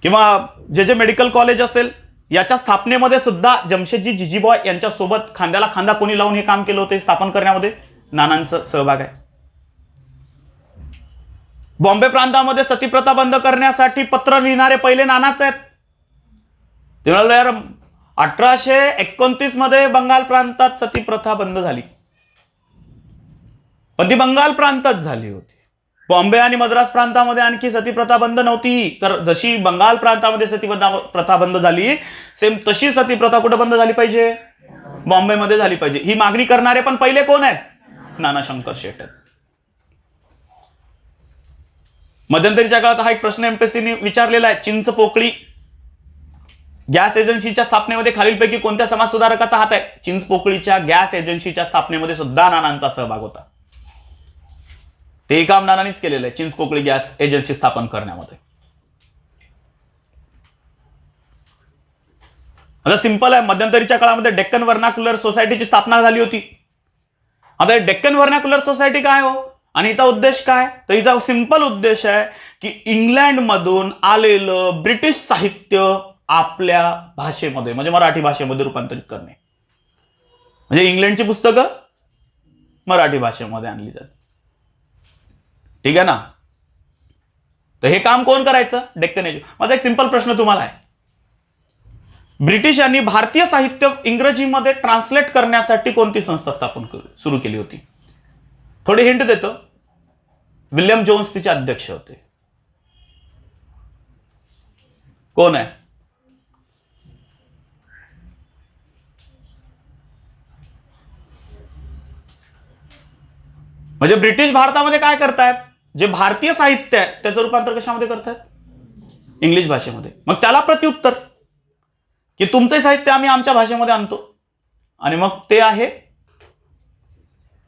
किंवा जे मेडिकल कॉलेज असेल, याच्या स्थापनेमध्ये सुद्धा जमशेदजी जिजीबॉय यांच्यासोबत खांद्याला खांदा कोणी लावून हे काम केलं होतं, स्थापन करण्यामध्ये नानांचा सहभाग आहे. बॉम्बे प्रांतामध्ये सतीप्रथा बंद करण्यासाठी पत्र लिहिणारे पहिले नानाच आहेत. ते म्हणाले, यार 1829 मध्ये बंगाल प्रांतात सतीप्रथा बंद झाली, पण ती बंगाल प्रांतात झाली होती. बॉम्बे आणि मद्रास प्रांतामध्ये आणखी सतीप्रथा बंद नव्हती. तर जशी बंगाल प्रांतामध्ये सतीप्रथा बंद झाली, सेम तशी सतीप्रथा कुठे बंद झाली पाहिजे? बॉम्बेमध्ये झाली पाहिजे. ही मागणी करणारे पण पहिले कोण आहेत? नाना शंकर शेठ. मध्यंतरीच्या काळात हा एक प्रश्न एमपीएससीने विचारलेला आहे, चिंचपोकळी गॅस एजन्सीच्या स्थापनेमध्ये खालीलपैकी कोणत्या समाजसुधारकाचा हात आहे? चिंचपोकळीच्या गॅस एजन्सीच्या स्थापनेमध्ये सुद्धा नानांचा सहभाग होता. ते काम नानांनीच केलेलं आहे, चिंचपोकळी गॅस एजन्सी स्थापन करण्यामध्ये. आता सिंपल आहे, मध्यंतरीच्या काळामध्ये डेक्कन व्हर्नाक्युलर सोसायटीची स्थापना झाली होती. आता डेक्कन व्हर्नाक्युलर सोसायटी काय हो, आणि हिचा उद्देश काय? तर हिचा सिंपल उद्देश आहे की इंग्लंडमधून आलेलं ब्रिटिश साहित्य आपल्या भाषेमध्ये, म्हणजे मराठी भाषेमध्ये रूपांतरित करणे. म्हणजे इंग्लंडची पुस्तकं मराठी भाषेमध्ये आणली जातात. ठीक आहे ना? तर हे काम कोण करायचं? डेक्कन एजन्सी. माझा एक सिंपल प्रश्न तुम्हाला आहे, ब्रिटिशांनी भारतीय साहित्य इंग्रजीमध्ये ट्रान्सलेट करण्यासाठी कोणती संस्था स्थापन सुरू केली होती? थोडी हिंट देतो. विल्यम जोन्स तिचे अध्यक्ष होते. कोण आहे? म्हणजे ब्रिटिश भारतामध्ये काय करतायत? जे भारतीय साहित्य आहे त्याचं रूपांतर कशामध्ये करतायत? इंग्लिश भाषेमध्ये. मग त्याला प्रत्युत्तर की तुमचे साहित्य आम्ही आमच्या भाषेमध्ये आणतो, आणि मग ते आहे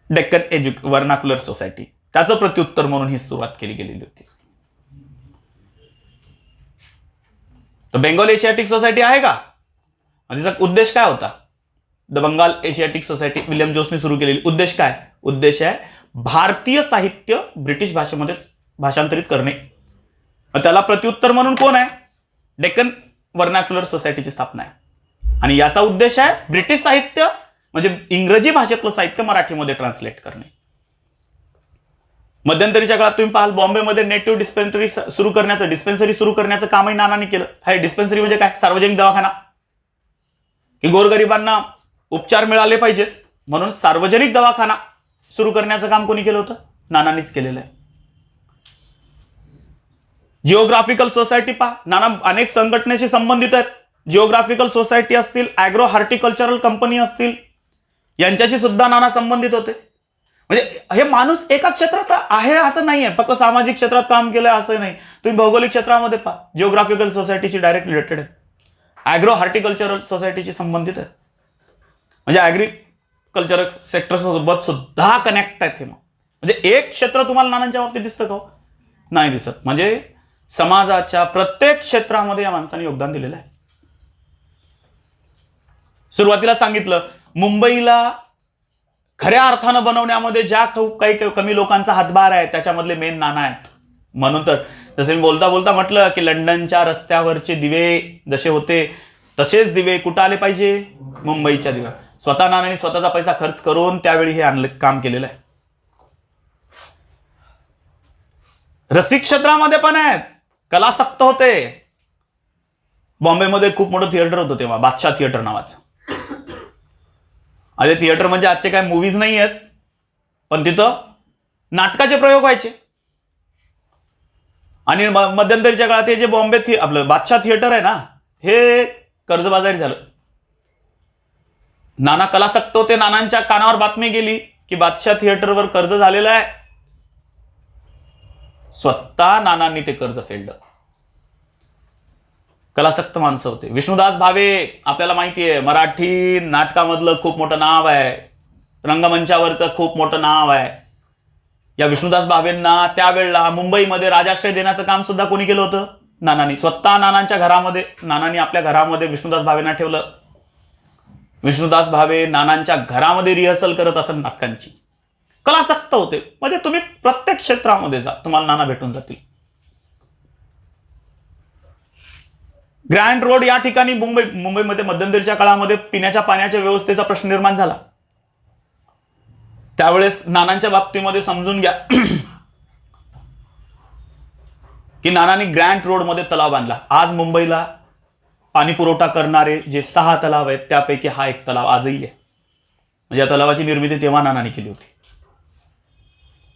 डेक्कन व्हर्नाक्युलर सोसायटी. त्याचं प्रत्युत्तर म्हणून ही सुरुवात केली गेलेली होती. तर बेंगॉल एशियाटिक सोसायटी आहे का? आणि तिचा उद्देश काय होता? The Bengal Asiatic society William जोन्सने सुरू केलेली. उद्देश काय? उद्देश आहे भारतीय साहित्य ब्रिटिश भाषेमध्ये भाषांतरित करणे. त्याला प्रत्युत्तर म्हणून कोण आहे? डेक्कन व्हर्नाक्युलर सोसायटीची स्थापना आहे. आणि याचा उद्देश आहे ब्रिटिश साहित्य म्हणजे इंग्रजी भाषेतलं साहित्य मराठीमध्ये ट्रान्सलेट करणे. मध्यंतरीच्या काळात तुम्ही पाहाल, बॉम्बेमध्ये नेटिव्ह डिस्पेन्सरी सुरू करण्याचं कामही नानांनी केलं. हे डिस्पेन्सरी म्हणजे काय? सार्वजनिक दवाखाना, की गोरगरिबांना उपचार मिळाले पाहिजेत म्हणून सार्वजनिक दवाखाना सुरू करण्याचं काम कोणी केलं होतं? नानांनीच केलेलं आहे. जिओग्राफिकल सोसायटी पहा, नाना अनेक संघटनेशी संबंधित आहेत. जिओग्राफिकल सोसायटी असतील, ॲग्रो हॉर्टिकल्चरल कंपनी असतील, यांच्याशी सुद्धा नाना संबंधित होते. म्हणजे हे माणूस एका क्षेत्रात आहे असं नाहीये, फक्त सामाजिक क्षेत्रात काम केलंय असं नाही. तुम्ही भौगोलिक क्षेत्रामध्ये पहा, जिओग्राफिकल सोसायटीची डायरेक्ट रिलेटेड आहे. ॲग्रो हॉर्टिकल्चरल सोसायटीशी संबंधित आहे, म्हणजे ॲग्रिकल्चर सेक्टर सोबत सुद्धा कनेक्ट आहेत. हे म्हणजे एक क्षेत्र तुम्हाला नानांच्या बाबतीत दिसतं का? नाही दिसत. म्हणजे समाजाच्या प्रत्येक क्षेत्रामध्ये या माणसाने योगदान दिलेलं आहे. सुरुवातीला सांगितलं, मुंबईला खऱ्या अर्थानं बनवण्यामध्ये ज्या काही कमी लोकांचा हातभार आहे त्याच्यामधले मेन नाना आहेत. म्हणून तर जसे मी बोलता बोलता म्हटलं की लंडनच्या रस्त्यावरचे दिवे जसे होते तसेच दिवे कुठं आले पाहिजे? मुंबईच्या दिव्या. स्वतः नानांनी स्वतःचा पैसा खर्च करून त्यावेळी हे आणलं काम केलेलं आहे. रसिक क्षेत्रामध्ये पण आहेत, कलासक्त होते. बॉम्बेमध्ये खूप मोठं थिएटर होतं तेव्हा, बादशाह थिएटर नावाचं. अरे थिएटर म्हणजे आजचे काय मूवीज नाही आहेत, पण तिथं नाटकाचे प्रयोग व्हायचे. आणि मध्यंतरीच्या काळात हे जे बॉम्बे आपलं बादशाह थिएटर आहे ना, हे कर्जबाजारी झालं. नाना कलासक्त होते. नानांच्या कानावर बातमी गेली की बादशाह थिएटरवर कर्ज झालेलं आहे. स्वतः नानांनी ते कर्ज फेडलं. कलासक्त माणसं होते. विष्णुदास भावे आपल्याला माहिती आहे, मराठी नाटकामधलं खूप मोठं नाव आहे, रंगमंचावरचं खूप मोठं नाव आहे. या विष्णुदास भावेंना त्यावेळेला मुंबईमध्ये राजाश्रय देण्याचं काम सुद्धा कोणी केलं होतं? नानांनी. स्वतः नानांच्या घरामध्ये, नानांनी आपल्या घरामध्ये विष्णुदास भावेंना ठेवलं. विष्णुदास भावे नानांच्या घरामध्ये रिहर्सल करत असत नाटकांची. कलासक्त होते. म्हणजे तुम्ही प्रत्येक क्षेत्रामध्ये जा, तुम्हाला नाना भेटून जातील. ग्रँड रोड या ठिकाणी मुंबईमध्ये मध्यंतरीच्या काळामध्ये पिण्याच्या पाण्याच्या व्यवस्थेचा प्रश्न निर्माण झाला. त्यावेळेस नानांच्या बाबतीमध्ये समजून घ्या की नानांनी ग्रँड रोडमध्ये तलाव बांधला. आज मुंबईला पाणी पुरवठा करणारे जे 6 तलाव आहेत त्यापैकी हा एक तलाव आजही आहे. म्हणजे या तलावाची निर्मिती तेव्हा नानांनी केली होती.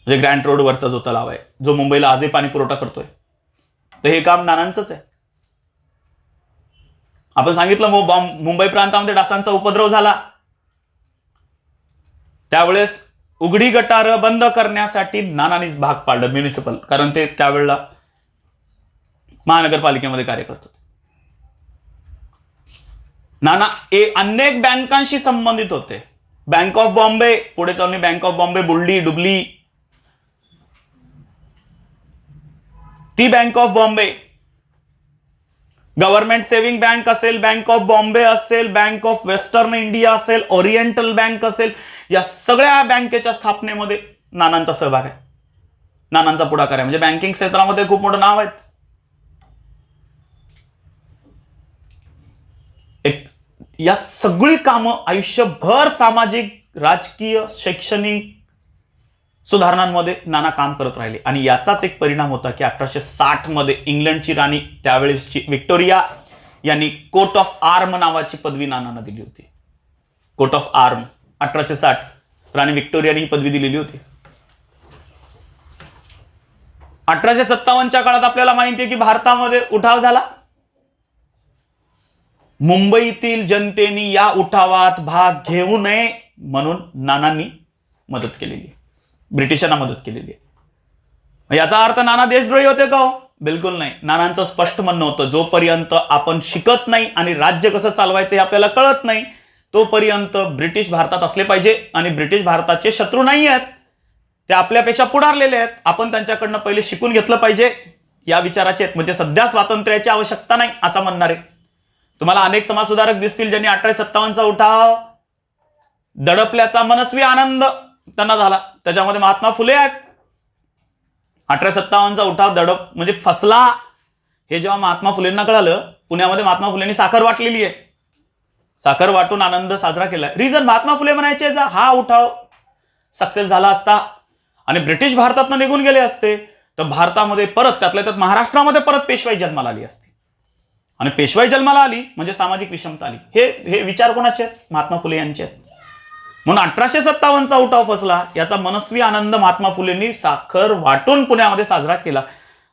म्हणजे ग्रँड रोडवरचा जो तलाव आहे, जो मुंबईला आजही पाणी पुरवठा करतोय, तर हे काम नानांचंच आहे. आपण सांगितलं मुंबई प्रांतामध्ये डासांचा उपद्रव झाला, त्यावेळेस उघडी गटार बंद करण्यासाठी नानांनीच भाग पाडलं म्युनिसिपल, कारण ते त्यावेळेला महानगरपालिकेमध्ये कार्य करतात. नाना अनेक बँकांशी संबंधित होते. बँक ऑफ बॉम्बे, पुढे चालून बँक ऑफ बॉम्बे बुलडी डुबली, ती bank of Bombay, government saving bank असेल, बँक ऑफ बॉम्बे असेल, बँक ऑफ वेस्टर्न इंडिया असेल, ओरिएंटल बँक असेल, या सगळ्या बँकेच्या स्थापनेमध्ये नानांचा सहभाग आहे, नानांचा पुढाकार आहे. म्हणजे बँकिंग क्षेत्रामध्ये खूप मोठं नाव आहे. या सगळी कामं आयुष्यभर सामाजिक, राजकीय, शैक्षणिक सुधारणांमध्ये नाना काम करत राहिले. आणि याचाच एक परिणाम होता की 1860 मध्ये इंग्लंडची राणी त्यावेळेसची व्हिक्टोरिया यांनी कोट ऑफ आर्म नावाची पदवी नानांना दिली होती. कोट ऑफ आर्म 1860 राणी व्हिक्टोरियाने ही पदवी दिलेली होती. 1857च्या काळात आपल्याला माहिती आहे की भारतामध्ये उठाव झाला. मुंबईतील जनतेने या उठावात भाग घेऊ नये म्हणून नानांनी मदत केलेली आहे, ब्रिटिशांना मदत केलेली आहे. याचा अर्थ नाना देशद्रोही होते का हो? बिलकुल नाही. नानांचं स्पष्ट म्हणणं होतं, जोपर्यंत आपण शिकत नाही आणि राज्य कसं चालवायचं हे आपल्याला कळत नाही, तोपर्यंत ब्रिटिश भारतात असले पाहिजे. आणि ब्रिटिश भारताचे शत्रू नाही आहेत, ते आपल्यापेक्षा पुढारलेले आहेत. आपण त्यांच्याकडनं पहिले शिकून घेतलं पाहिजे, या विचाराचे आहेत. म्हणजे सध्या स्वातंत्र्याची आवश्यकता नाही असं म्हणणारे तुम्हाला अनेक समाजसुधारक दिसतील, ज्यांनी 1857चा उठाव दडपल्याचा मनस्वी आनंद त्यांना झाला. त्याच्यामध्ये महात्मा फुले आहेत. 1857चा उठाव दडप म्हणजे फसला हे जेव्हा महात्मा फुलेंना कळालं, पुण्यामध्ये महात्मा फुलेंनी साखर वाटलेली आहे, साखर वाटून आनंद साजरा केला. रिझन महात्मा फुले म्हणायचे, जर हा उठाव सक्सेस झाला असता आणि ब्रिटिश भारतातून निघून गेले असते तर भारतामध्ये परत, त्यातल्या त्यात महाराष्ट्रामध्ये परत पेशवाई जन्माला आली असती. आणि पेशवाई जन्माला आली म्हणजे सामाजिक विषमता आली. हे विचार कोणाचे आहेत? महात्मा फुले यांचे आहेत. म्हणून 1857चा उठाव फसला याचा मनस्वी आनंद महात्मा फुलेंनी साखर वाटून पुण्यामध्ये साजरा केला.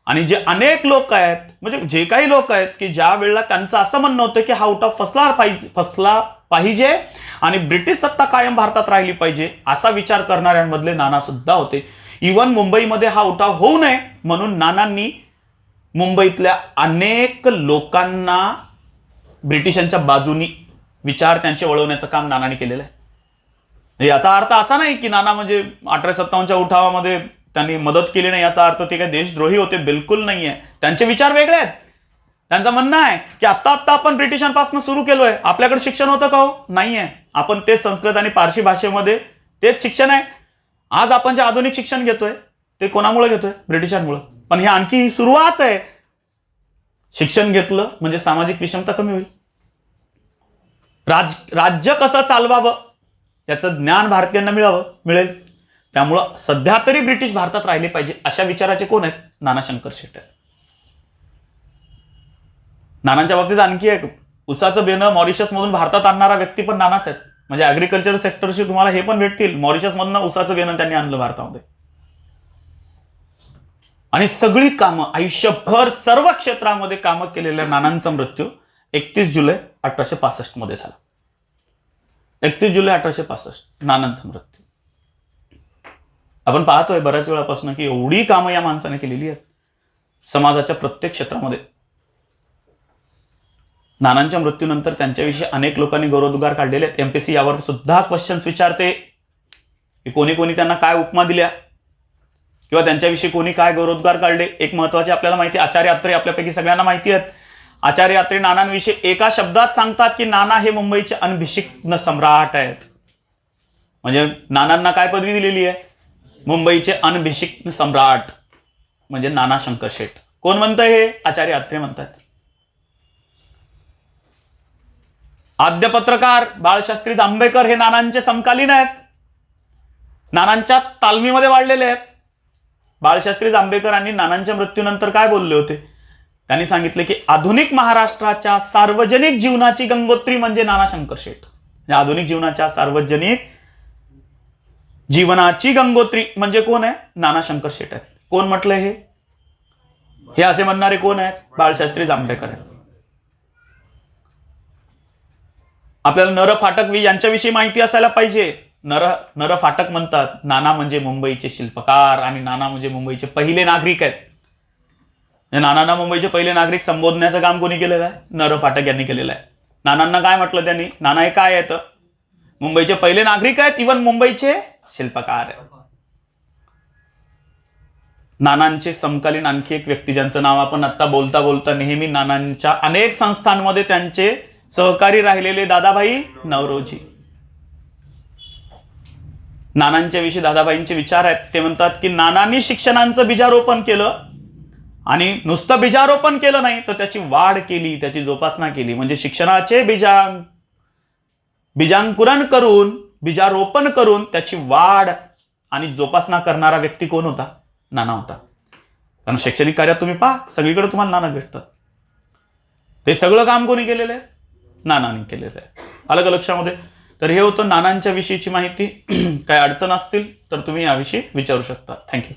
आणि जे अनेक लोक आहेत, म्हणजे जे काही लोक आहेत की ज्या वेळेला त्यांचं असं म्हणणं होतं की हा उठाव फसला पाहिजे आणि ब्रिटिश सत्ता कायम भारतात राहिली पाहिजे, असा विचार करणाऱ्यांमधले नाना सुद्धा होते. इव्हन मुंबईमध्ये हा उठाव होऊ नये म्हणून नानांनी मुंबईतल्या अनेक लोकांना ब्रिटिशांच्या बाजूनी विचार त्यांचे वळवण्याचं काम नानांनी केलेलं आहे. याचा अर्थ असा नाही की नाना म्हणजे 1857च्या उठावामध्ये त्यांनी मदत केली नाही, याचा अर्थ ते काही देशद्रोही होते, बिलकुल नाहीये. त्यांचे विचार वेगळे आहेत. त्यांचं म्हणणं आहे की आत्ता आपण ब्रिटिशांपासून सुरू केलोय, आपल्याकडे शिक्षण होतं का हो? नाहीये. आपण तेच संस्कृत आणि पारशी भाषेमध्ये तेच शिक्षण आहे. आज आपण जे आधुनिक शिक्षण घेतोय ते कोणामुळे घेतोय? ब्रिटिशांमुळे. पण हे आणखी सुरुवात आहे. शिक्षण घेतलं म्हणजे सामाजिक विषमता कमी होईल. राज्य कसं चालवावं याचं ज्ञान भारतीयांना मिळेल. त्यामुळं सध्या तरी ब्रिटिश भारतात राहिले पाहिजे अशा विचाराचे कोण आहेत? नाना शंकरशेट आहेत. नानांच्या बाबतीत आणखी एक, उसाचं बेणं मॉरिशसमधून भारतात आणणारा व्यक्ती पण नानाच आहेत. म्हणजे ऍग्रिकल्चर सेक्टरशी तुम्हाला हे पण भेटतील, मॉरिशसमधनं उसाचं बेणं त्यांनी आणलं भारतामध्ये. आणि सगळी कामं आयुष्यभर सर्व क्षेत्रामध्ये कामं केलेल्या नानांचा मृत्यू 31 जुलै 1865 मध्ये झाला. 31 जुलै 1865 नानांचा मृत्यू. आपण पाहतोय बऱ्याच वेळापासून की एवढी कामं या माणसाने केलेली आहेत समाजाच्या प्रत्येक क्षेत्रामध्ये. नानांच्या मृत्यूनंतर त्यांच्याविषयी अनेक लोकांनी गौरवोद्गार काढलेले आहेत. एमपीएससी यावर सुद्धा क्वेश्चन्स विचारते की कोणी कोणी त्यांना काय उपमा दिल्या. किंवा त्यांच्याविषयी कोणी काय गौरवोद्गार काढले. एक महत्वाचे आपल्याला माहिती, आचार्य अत्रे आपल्यापैकी सगळ्यांना माहिती आहेत. आचार्य अत्रे नानांविषयी एका शब्दात सांगतात की नाना हे मुंबईचे अनभिषिक्त सम्राट आहेत. म्हणजे नानांना काय पदवी दिलेली आहे? मुंबईचे अनभिषिक्त सम्राट म्हणजे नाना शंकर शेठ. कोण म्हणतंय हे? आचार्य अत्रे म्हणतात. आद्य पत्रकार बाळशास्त्री जांभेकर हे नानांचे समकालीन आहेत, नानांच्या तालमीमध्ये वाढलेले आहेत. बाळशास्त्री जांभेकरांनी नानांच्या मृत्यूनंतर काय बोलले होते? त्यांनी सांगितले की आधुनिक महाराष्ट्राच्या सार्वजनिक जीवनाची गंगोत्री म्हणजे नाना शंकर शेठ. आधुनिक जीवनाच्या सार्वजनिक जीवनाची गंगोत्री म्हणजे कोण आहे? नाना शंकर शेठ आहेत. कोण म्हटलंय हे? हे असे म्हणणारे कोण आहेत? बाळशास्त्री जांभेकर आहेत. आपल्याला नर फाटक यांच्याविषयी माहिती असायला पाहिजे. नर फाटक म्हणतात नाना म्हणजे मुंबईचे शिल्पकार आणि नाना म्हणजे मुंबईचे पहिले नागरिक आहेत. नानांना मुंबईचे पहिले नागरिक संबोधण्याचं काम कोणी केलेलं आहे? नर फाटक यांनी केलेलं आहे. नानांना काय म्हटलं त्यांनी? नाना हे काय आहेत? मुंबईचे पहिले नागरिक आहेत, इव्हन मुंबईचे शिल्पकार आहेत. नानांचे समकालीन आणखी एक व्यक्ती ज्यांचं नाव आपण आता बोलता बोलता नेहमी नानांच्या अनेक संस्थांमध्ये त्यांचे सहकारी राहिलेले दादाभाई नवरोजी. नानांच्या विषयी दादाभाईंचे विचार आहेत. ते म्हणतात की नानांनी शिक्षणाचं बीजारोपण केलं आणि नुसतं बीजारोपण केलं नाही तर त्याची वाढ केली, त्याची जोपासना केली. म्हणजे शिक्षणाचे बीजांकुरण करून, बीजारोपण करून त्याची वाढ आणि जोपासना करणारा व्यक्ती कोण होता? नाना होता. कारण शैक्षणिक कार्यात तुम्ही पहा सगळीकडे तुम्हाला नाना भेटतात. ते सगळं काम कोणी केलेलं आहे? नानांनी केलेलं आहे. अलग लक्षामध्ये. तर हे होतं नानांच्या विषयीची माहिती. काय अडचण असतील तर तुम्ही याविषयी विचारू शकता. थँक्यू.